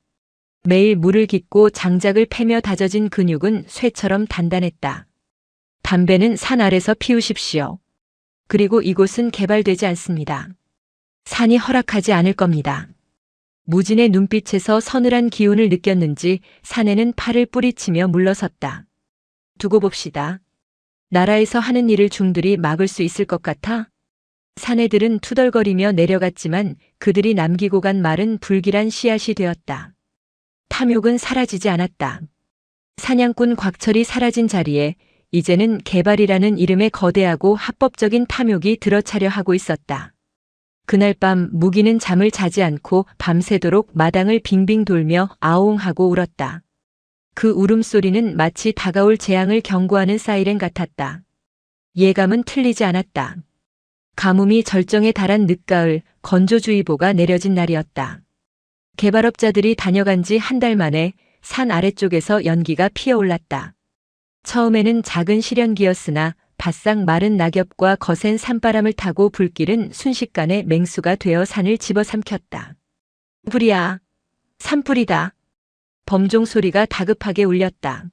매일 물을 깃고 장작을 패며 다져진 근육은 쇠처럼 단단했다. 담배는 산 아래서 피우십시오. 그리고 이곳은 개발되지 않습니다. 산이 허락하지 않을 겁니다. 무진의 눈빛에서 서늘한 기운을 느꼈는지 사내는 팔을 뿌리치며 물러섰다. 두고 봅시다. 나라에서 하는 일을 중들이 막을 수 있을 것 같아? 사내들은 투덜거리며 내려갔지만 그들이 남기고 간 말은 불길한 씨앗이 되었다. 탐욕은 사라지지 않았다. 사냥꾼 곽철이 사라진 자리에 이제는 개발이라는 이름의 거대하고 합법적인 탐욕이 들어차려 하고 있었다. 그날 밤 무기는 잠을 자지 않고 밤새도록 마당을 빙빙 돌며 아웅하고 울었다. 그 울음소리는 마치 다가올 재앙을 경고하는 사이렌 같았다. 예감은 틀리지 않았다. 가뭄이 절정에 달한 늦가을 건조주의보가 내려진 날이었다. 개발업자들이 다녀간 지 한 달 만에 산 아래쪽에서 연기가 피어올랐다. 처음에는 작은 실연기였으나 바싹 마른 낙엽과 거센 산바람을 타고 불길은 순식간에 맹수가 되어 산을 집어삼켰다. 불이야. 산불이다. 범종 소리가 다급하게 울렸다.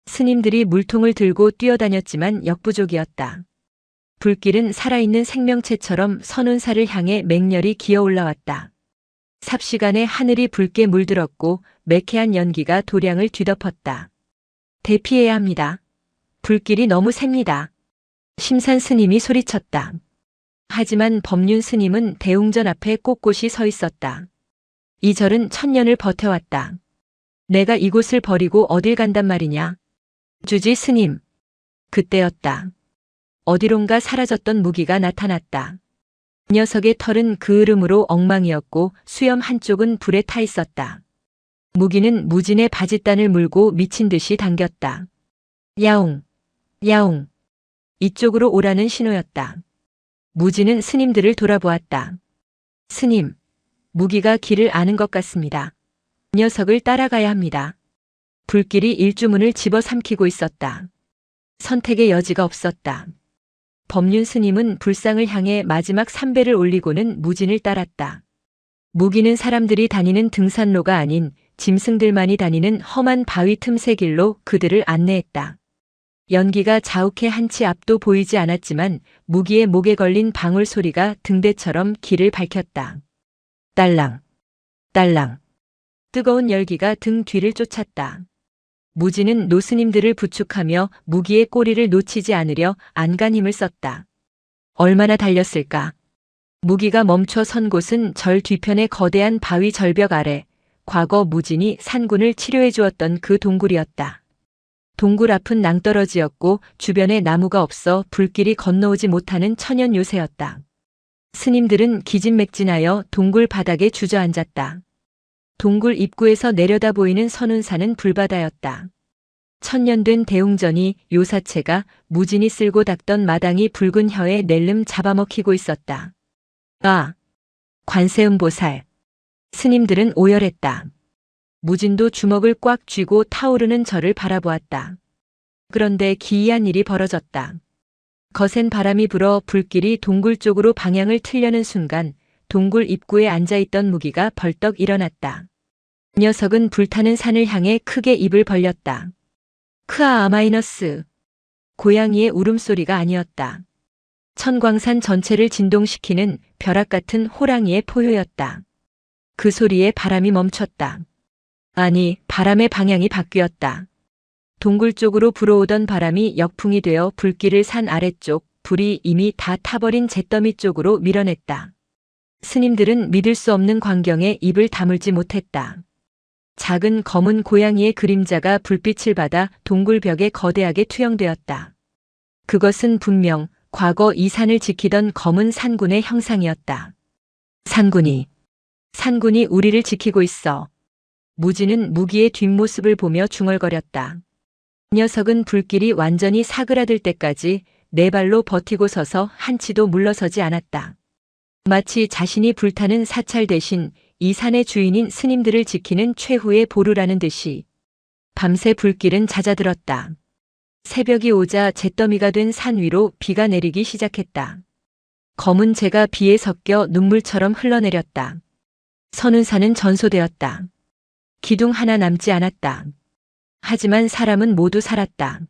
스님들이 물통을 들고 뛰어다녔지만 역부족이었다. 불길은 살아있는 생명체처럼 선운사를 향해 맹렬히 기어올라왔다. 삽시간에 하늘이 붉게 물들었고 매캐한 연기가 도량을 뒤덮었다. 대피해야 합니다. 불길이 너무 셉니다. 심산 스님이 소리쳤다. 하지만 법륜 스님은 대웅전 앞에 꼿꼿이 서 있었다. 이 절은 1000년을 버텨왔다. 내가 이곳을 버리고 어딜 간단 말이냐. 주지 스님. 그때였다. 어디론가 사라졌던 무기가 나타났다. 녀석의 털은 그을음으로 엉망이었고 수염 한쪽은 불에 타 있었다. 무기는 무진의 바짓단을 물고 미친 듯이 당겼다. 야옹, 야옹. 이쪽으로 오라는 신호였다. 무진은 스님들을 돌아보았다. 스님, 무기가 길을 아는 것 같습니다. 녀석을 따라가야 합니다. 불길이 일주문을 집어삼키고 있었다. 선택의 여지가 없었다. 법륜 스님은 불상을 향해 마지막 3배를 올리고는 무진을 따랐다. 무기는 사람들이 다니는 등산로가 아닌 짐승들만이 다니는 험한 바위 틈새 길로 그들을 안내했다. 연기가 자욱해 한치 앞도 보이지 않았지만 무기의 목에 걸린 방울 소리가 등대처럼 길을 밝혔다. 딸랑, 딸랑. 뜨거운 열기가 등 뒤를 쫓았다. 무진은 노스님들을 부축하며 무기의 꼬리를 놓치지 않으려 안간 힘을 썼다. 얼마나 달렸을까? 무기가 멈춰 선 곳은 절 뒤편의 거대한 바위 절벽 아래, 과거 무진이 산군을 치료해 주었던 그 동굴이었다. 동굴 앞은 낭떠러지였고 주변에 나무가 없어 불길이 건너오지 못하는 천연 요새였다. 스님들은 기진맥진하여 동굴 바닥에 주저앉았다. 동굴 입구에서 내려다 보이는 선운산은 불바다였다. 천년된 대웅전이 요사체가 무진이 쓸고 닦던 마당이 붉은 혀에 낼름 잡아먹히고 있었다. 아! 관세음보살. 스님들은 오열했다. 무진도 주먹을 꽉 쥐고 타오르는 저를 바라보았다. 그런데 기이한 일이 벌어졌다. 거센 바람이 불어 불길이 동굴 쪽으로 방향을 틀려는 순간 동굴 입구에 앉아있던 무기가 벌떡 일어났다. 녀석은 불타는 산을 향해 크게 입을 벌렸다. 크아 마이너스. 고양이의 울음소리가 아니었다. 천광산 전체를 진동시키는 벼락 같은 호랑이의 포효였다. 그 소리에 바람이 멈췄다. 아니, 바람의 방향이 바뀌었다. 동굴 쪽으로 불어오던 바람이 역풍이 되어 불길을 산 아래쪽, 불이 이미 다 타버린 잿더미 쪽으로 밀어냈다. 스님들은 믿을 수 없는 광경에 입을 다물지 못했다. 작은 검은 고양이의 그림자가 불빛을 받아 동굴 벽에 거대하게 투영되었다. 그것은 분명 과거 이 산을 지키던 검은 산군의 형상이었다. 산군이 우리를 지키고 있어. 무지는 무기의 뒷모습을 보며 중얼거렸다. 녀석은 불길이 완전히 사그라들 때까지 네 발로 버티고 서서 한치도 물러서지 않았다. 마치 자신이 불타는 사찰 대신 이 산의 주인인 스님들을 지키는 최후의 보루라는 듯이 밤새 불길은 잦아들었다. 새벽이 오자 잿더미가 된 산 위로 비가 내리기 시작했다. 검은 재가 비에 섞여 눈물처럼 흘러내렸다. 선운산은 전소되었다. 기둥 하나 남지 않았다. 하지만 사람은 모두 살았다.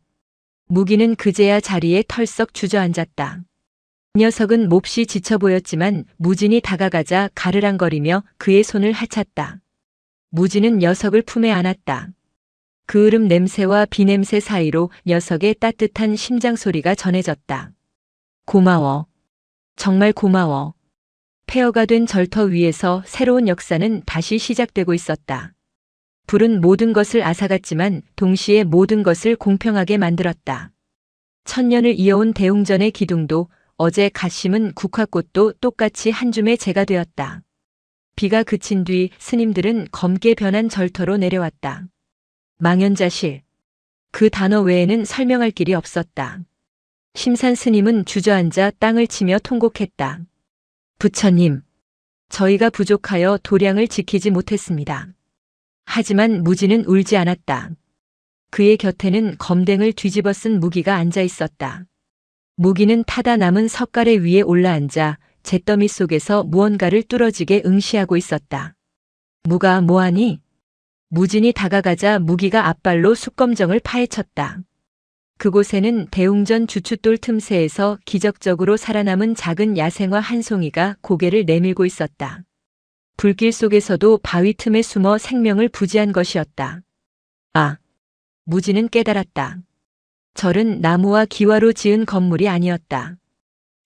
무기는 그제야 자리에 털썩 주저앉았다. 녀석은 몹시 지쳐 보였지만 무진이 다가가자 가르랑거리며 그의 손을 하찼다. 무진은 녀석을 품에 안았다. 그 으름 냄새와 비냄새 사이로 녀석의 따뜻한 심장 소리가 전해졌다. 고마워. 정말 고마워. 폐허가 된 절터 위에서 새로운 역사는 다시 시작되고 있었다. 불은 모든 것을 앗아갔지만 동시에 모든 것을 공평하게 만들었다. 천년을 이어온 대웅전의 기둥도 어제 갓 심은 국화꽃도 똑같이 한 줌의 재가 되었다. 비가 그친 뒤 스님들은 검게 변한 절터로 내려왔다. 망연자실. 그 단어 외에는 설명할 길이 없었다. 심산 스님은 주저앉아 땅을 치며 통곡했다. 부처님, 저희가 부족하여 도량을 지키지 못했습니다. 하지만 무지는 울지 않았다. 그의 곁에는 검댕을 뒤집어 쓴 무기가 앉아 있었다. 무기는 타다 남은 석가래 위에 올라앉아 잿더미 속에서 무언가를 뚫어지게 응시하고 있었다. 무가 뭐하니? 무진이 다가가자 무기가 앞발로 숫검정을 파헤쳤다. 그곳에는 대웅전 주춧돌 틈새에서 기적적으로 살아남은 작은 야생화 한 송이가 고개를 내밀고 있었다. 불길 속에서도 바위 틈에 숨어 생명을 부지한 것이었다. 아! 무지는 깨달았다. 절은 나무와 기와로 지은 건물이 아니었다.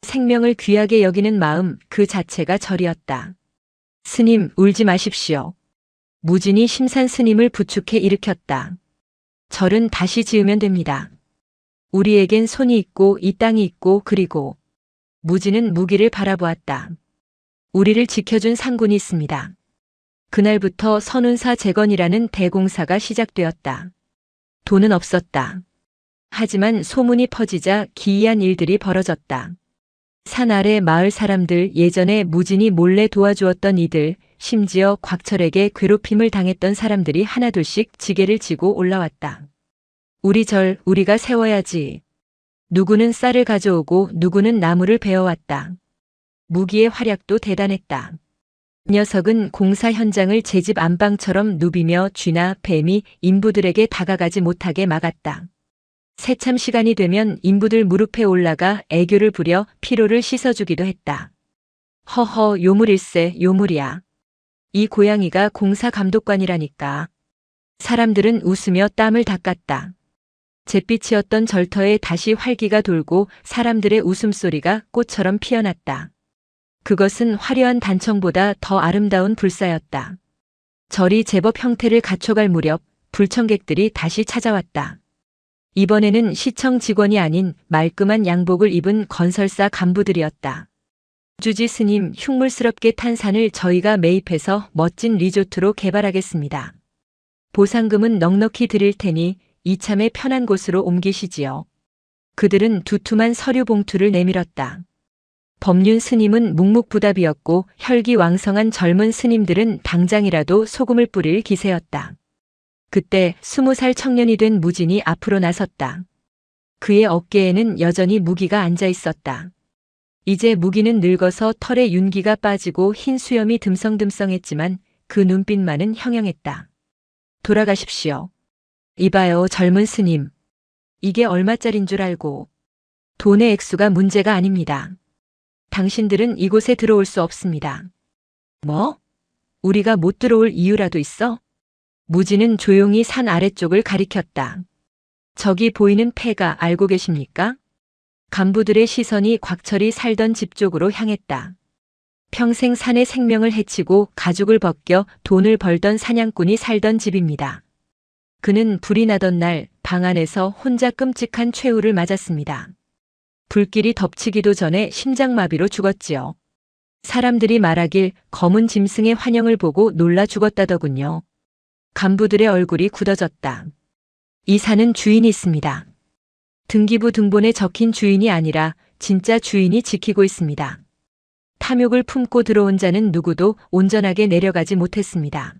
생명을 귀하게 여기는 마음 그 자체가 절이었다. 스님, 울지 마십시오. 무진이 심산 스님을 부축해 일으켰다. 절은 다시 지으면 됩니다. 우리에겐 손이 있고 이 땅이 있고 그리고 무진은 무기를 바라보았다. 우리를 지켜준 상군이 있습니다. 그날부터 선운사 재건이라는 대공사가 시작되었다. 돈은 없었다. 하지만 소문이 퍼지자 기이한 일들이 벌어졌다. 산 아래 마을 사람들, 예전에 무진이 몰래 도와주었던 이들, 심지어 곽철에게 괴롭힘을 당했던 사람들이 하나둘씩 지게를 지고 올라왔다. 우리 절, 우리가 세워야지. 누구는 쌀을 가져오고 누구는 나무를 베어왔다. 무기의 활약도 대단했다. 녀석은 공사 현장을 제 집 안방처럼 누비며 쥐나 뱀이 인부들에게 다가가지 못하게 막았다. 새참 시간이 되면 인부들 무릎에 올라가 애교를 부려 피로를 씻어주기도 했다. 허허, 요물일세, 요물이야. 이 고양이가 공사 감독관이라니까. 사람들은 웃으며 땀을 닦았다. 잿빛이었던 절터에 다시 활기가 돌고 사람들의 웃음소리가 꽃처럼 피어났다. 그것은 화려한 단청보다 더 아름다운 불사였다. 절이 제법 형태를 갖춰갈 무렵 불청객들이 다시 찾아왔다. 이번에는 시청 직원이 아닌 말끔한 양복을 입은 건설사 간부들이었다. 주지 스님, 흉물스럽게 탄 산을 저희가 매입해서 멋진 리조트로 개발하겠습니다. 보상금은 넉넉히 드릴 테니 이참에 편한 곳으로 옮기시지요. 그들은 두툼한 서류 봉투를 내밀었다. 법륜 스님은 묵묵부답이었고 혈기왕성한 젊은 스님들은 당장이라도 소금을 뿌릴 기세였다. 그때 20살 청년이 된 무진이 앞으로 나섰다. 그의 어깨에는 여전히 무기가 앉아 있었다. 이제 무기는 늙어서 털에 윤기가 빠지고 흰 수염이 듬성듬성했지만 그 눈빛만은 형형했다. 돌아가십시오. 이봐요, 젊은 스님. 이게 얼마짜린 줄 알고. 돈의 액수가 문제가 아닙니다. 당신들은 이곳에 들어올 수 없습니다. 뭐? 우리가 못 들어올 이유라도 있어? 무지는 조용히 산 아래쪽을 가리켰다. 저기 보이는 폐가 알고 계십니까? 간부들의 시선이 곽철이 살던 집 쪽으로 향했다. 평생 산의 생명을 해치고 가죽을 벗겨 돈을 벌던 사냥꾼이 살던 집입니다. 그는 불이 나던 날 방 안에서 혼자 끔찍한 최후를 맞았습니다. 불길이 덮치기도 전에 심장마비로 죽었지요. 사람들이 말하길 검은 짐승의 환영을 보고 놀라 죽었다더군요. 간부들의 얼굴이 굳어졌다. 이 산은 주인이 있습니다. 등기부 등본에 적힌 주인이 아니라 진짜 주인이 지키고 있습니다. 탐욕을 품고 들어온 자는 누구도 온전하게 내려가지 못했습니다.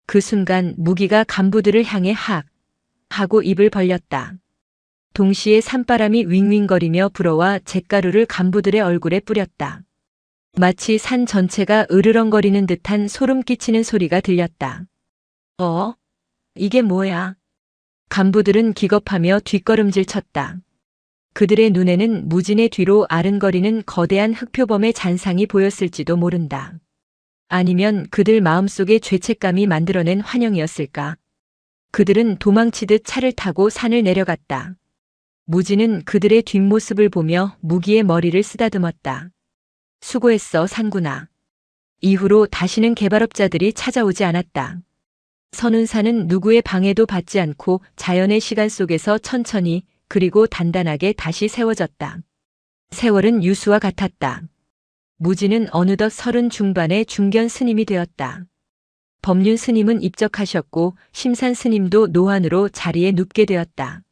그 순간 무기가 간부들을 향해 학 하고 입을 벌렸다. 동시에 산바람이 윙윙거리며 불어와 잿가루를 간부들의 얼굴에 뿌렸다. 마치 산 전체가 으르렁거리는 듯한 소름 끼치는 소리가 들렸다. 이게 뭐야? 간부들은 기겁하며 뒷걸음질 쳤다. 그들의 눈에는 무진의 뒤로 아른거리는 거대한 흑표범의 잔상이 보였을지도 모른다. 아니면 그들 마음속의 죄책감이 만들어낸 환영이었을까? 그들은 도망치듯 차를 타고 산을 내려갔다. 무진은 그들의 뒷모습을 보며 무기의 머리를 쓰다듬었다. 수고했어, 산구나. 이후로 다시는 개발업자들이 찾아오지 않았다. 선운산은 누구의 방해도 받지 않고 자연의 시간 속에서 천천히 그리고 단단하게 다시 세워졌다. 세월은 유수와 같았다. 무진은 어느덧 30 중반의 중견 스님이 되었다. 법륜 스님은 입적하셨고 심산 스님도 노환으로 자리에 눕게 되었다.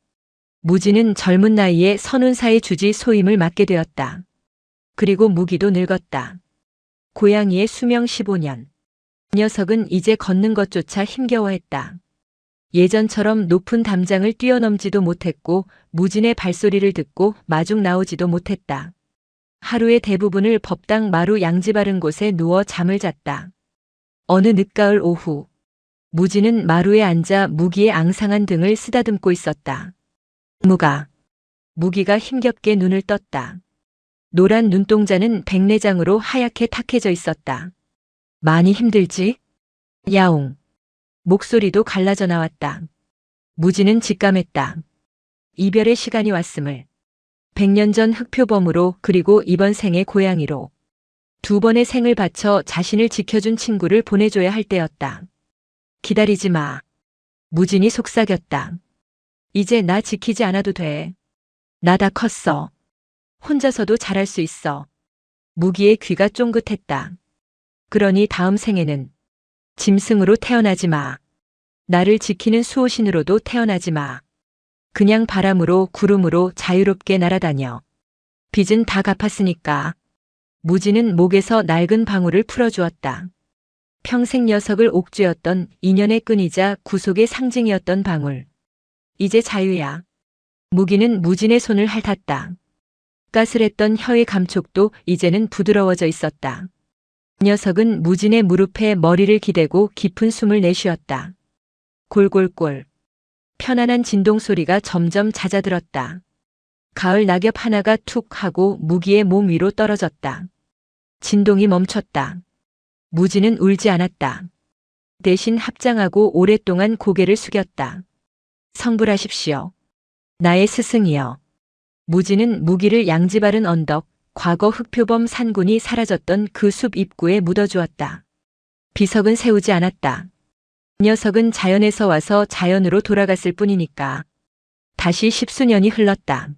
무진은 젊은 나이에 선운사의 주지 소임을 맡게 되었다. 그리고 무기도 늙었다. 고양이의 수명 15년. 녀석은 이제 걷는 것조차 힘겨워했다. 예전처럼 높은 담장을 뛰어넘지도 못했고 무진의 발소리를 듣고 마중 나오지도 못했다. 하루의 대부분을 법당 마루 양지 바른 곳에 누워 잠을 잤다. 어느 늦가을 오후, 무진은 마루에 앉아 무기의 앙상한 등을 쓰다듬고 있었다. 무기가 힘겹게 눈을 떴다. 노란 눈동자는 백내장으로 하얗게 탁해져 있었다. 많이 힘들지? 야옹. 목소리도 갈라져 나왔다. 무진은 직감했다. 이별의 시간이 왔음을. 100년 전 흑표범으로 그리고 이번 생의 고양이로. 2번의 생을 바쳐 자신을 지켜준 친구를 보내줘야 할 때였다. 기다리지 마. 무진이 속삭였다. 이제 나 지키지 않아도 돼. 나 다 컸어. 혼자서도 잘할 수 있어. 무기의 귀가 쫑긋했다. 그러니 다음 생에는 짐승으로 태어나지 마. 나를 지키는 수호신으로도 태어나지 마. 그냥 바람으로 구름으로 자유롭게 날아다녀. 빚은 다 갚았으니까. 무진은 목에서 낡은 방울을 풀어주었다. 평생 녀석을 옥죄었던 인연의 끈이자 구속의 상징이었던 방울. 이제 자유야. 무기는 무진의 손을 핥았다. 까슬했던 혀의 감촉도 이제는 부드러워져 있었다. 녀석은 무진의 무릎에 머리를 기대고 깊은 숨을 내쉬었다. 골골골. 편안한 진동 소리가 점점 잦아들었다. 가을 낙엽 하나가 툭 하고 무기의 몸 위로 떨어졌다. 진동이 멈췄다. 무진은 울지 않았다. 대신 합장하고 오랫동안 고개를 숙였다. 성불하십시오. 나의 스승이여. 무진은 무기를 양지 바른 언덕, 과거 흑표범 산군이 사라졌던 그 숲 입구에 묻어주었다. 비석은 세우지 않았다. 녀석은 자연에서 와서 자연으로 돌아갔을 뿐이니까. 다시 10수년이 흘렀다.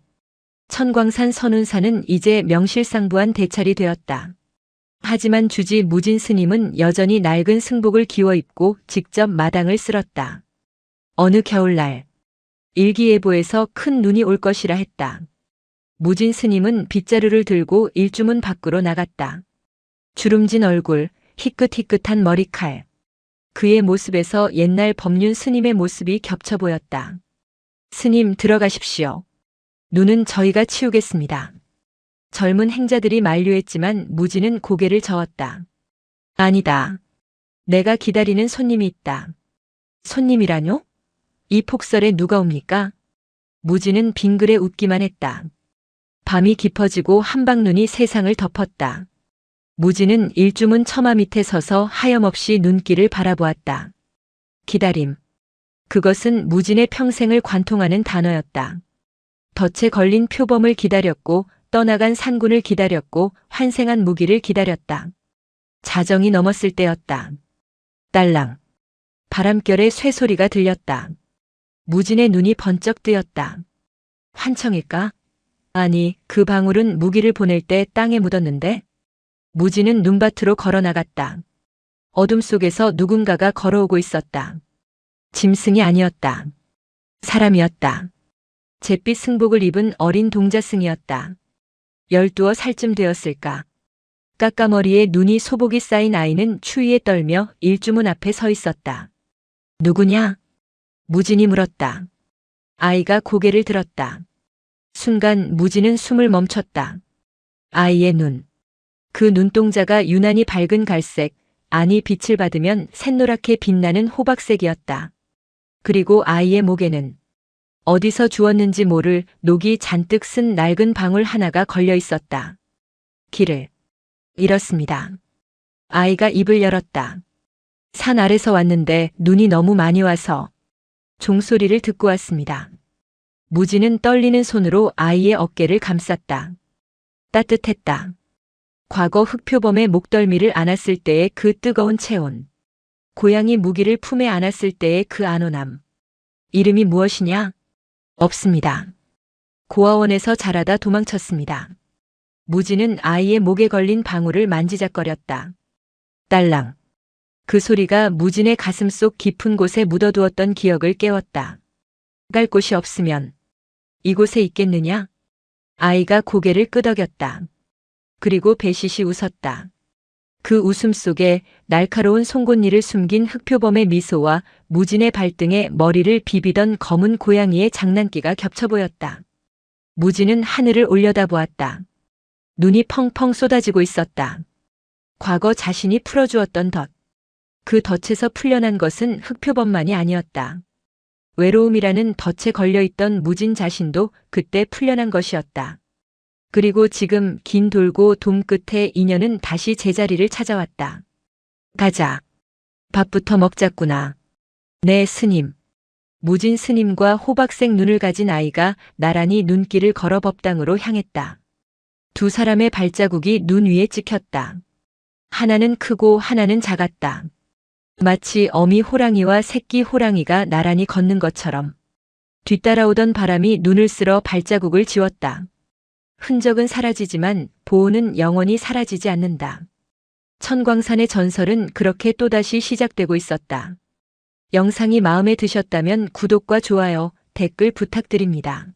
천광산 선운산은 이제 명실상부한 대찰이 되었다. 하지만 주지 무진 스님은 여전히 낡은 승복을 기워 입고 직접 마당을 쓸었다. 어느 겨울날, 일기예보에서 큰 눈이 올 것이라 했다. 무진 스님은 빗자루를 들고 일주문 밖으로 나갔다. 주름진 얼굴, 희끗희끗한 머리칼. 그의 모습에서 옛날 법륜 스님의 모습이 겹쳐 보였다. 스님, 들어가십시오. 눈은 저희가 치우겠습니다. 젊은 행자들이 만류했지만 무진은 고개를 저었다. 아니다. 내가 기다리는 손님이 있다. 손님이라뇨? 이 폭설에 누가 옵니까? 무진은 빙그레 웃기만 했다. 밤이 깊어지고 한방눈이 세상을 덮었다. 무진은 일주문 처마 밑에 서서 하염없이 눈길을 바라보았다. 기다림. 그것은 무진의 평생을 관통하는 단어였다. 덫에 걸린 표범을 기다렸고 떠나간 산군을 기다렸고 환생한 무기를 기다렸다. 자정이 넘었을 때였다. 딸랑. 바람결에 쇠소리가 들렸다. 무진의 눈이 번쩍 뜨였다. 환청일까? 아니, 그 방울은 무기를 보낼 때 땅에 묻었는데? 무진은 눈밭으로 걸어 나갔다. 어둠 속에서 누군가가 걸어오고 있었다. 짐승이 아니었다. 사람이었다. 잿빛 승복을 입은 어린 동자승이었다. 12살쯤 되었을까. 까까머리에 눈이 소복이 쌓인 아이는 추위에 떨며 일주문 앞에 서 있었다. 누구냐? 무진이 물었다. 아이가 고개를 들었다. 순간 무진은 숨을 멈췄다. 아이의 눈. 그 눈동자가 유난히 밝은 갈색, 아니 빛을 받으면 샛노랗게 빛나는 호박색이었다. 그리고 아이의 목에는 어디서 주웠는지 모를 녹이 잔뜩 쓴 낡은 방울 하나가 걸려 있었다. 길을 잃었습니다. 아이가 입을 열었다. 산 아래서 왔는데 눈이 너무 많이 와서 종소리를 듣고 왔습니다. 무진은 떨리는 손으로 아이의 어깨를 감쌌다. 따뜻했다. 과거 흑표범의 목덜미를 안았을 때의 그 뜨거운 체온. 고양이 무기를 품에 안았을 때의 그 안온함. 이름이 무엇이냐? 없습니다. 고아원에서 자라다 도망쳤습니다. 무진은 아이의 목에 걸린 방울을 만지작거렸다. 딸랑. 그 소리가 무진의 가슴 속 깊은 곳에 묻어두었던 기억을 깨웠다. 갈 곳이 없으면 이곳에 있겠느냐? 아이가 고개를 끄덕였다. 그리고 배시시 웃었다. 그 웃음 속에 날카로운 송곳니를 숨긴 흑표범의 미소와 무진의 발등에 머리를 비비던 검은 고양이의 장난기가 겹쳐 보였다. 무진은 하늘을 올려다보았다. 눈이 펑펑 쏟아지고 있었다. 과거 자신이 풀어주었던 덫. 그 덫에서 풀려난 것은 흑표범만이 아니었다. 외로움이라는 덫에 걸려있던 무진 자신도 그때 풀려난 것이었다. 그리고 지금 긴 돌고 돔 끝에 인연은 다시 제자리를 찾아왔다. 가자. 밥부터 먹자꾸나. 네, 스님. 무진 스님과 호박색 눈을 가진 아이가 나란히 눈길을 걸어 법당으로 향했다. 두 사람의 발자국이 눈 위에 찍혔다. 하나는 크고 하나는 작았다. 마치 어미 호랑이와 새끼 호랑이가 나란히 걷는 것처럼. 뒤따라오던 바람이 눈을 쓸어 발자국을 지웠다. 흔적은 사라지지만 보호는 영원히 사라지지 않는다. 천광산의 전설은 그렇게 또다시 시작되고 있었다. 영상이 마음에 드셨다면 구독과 좋아요, 댓글 부탁드립니다.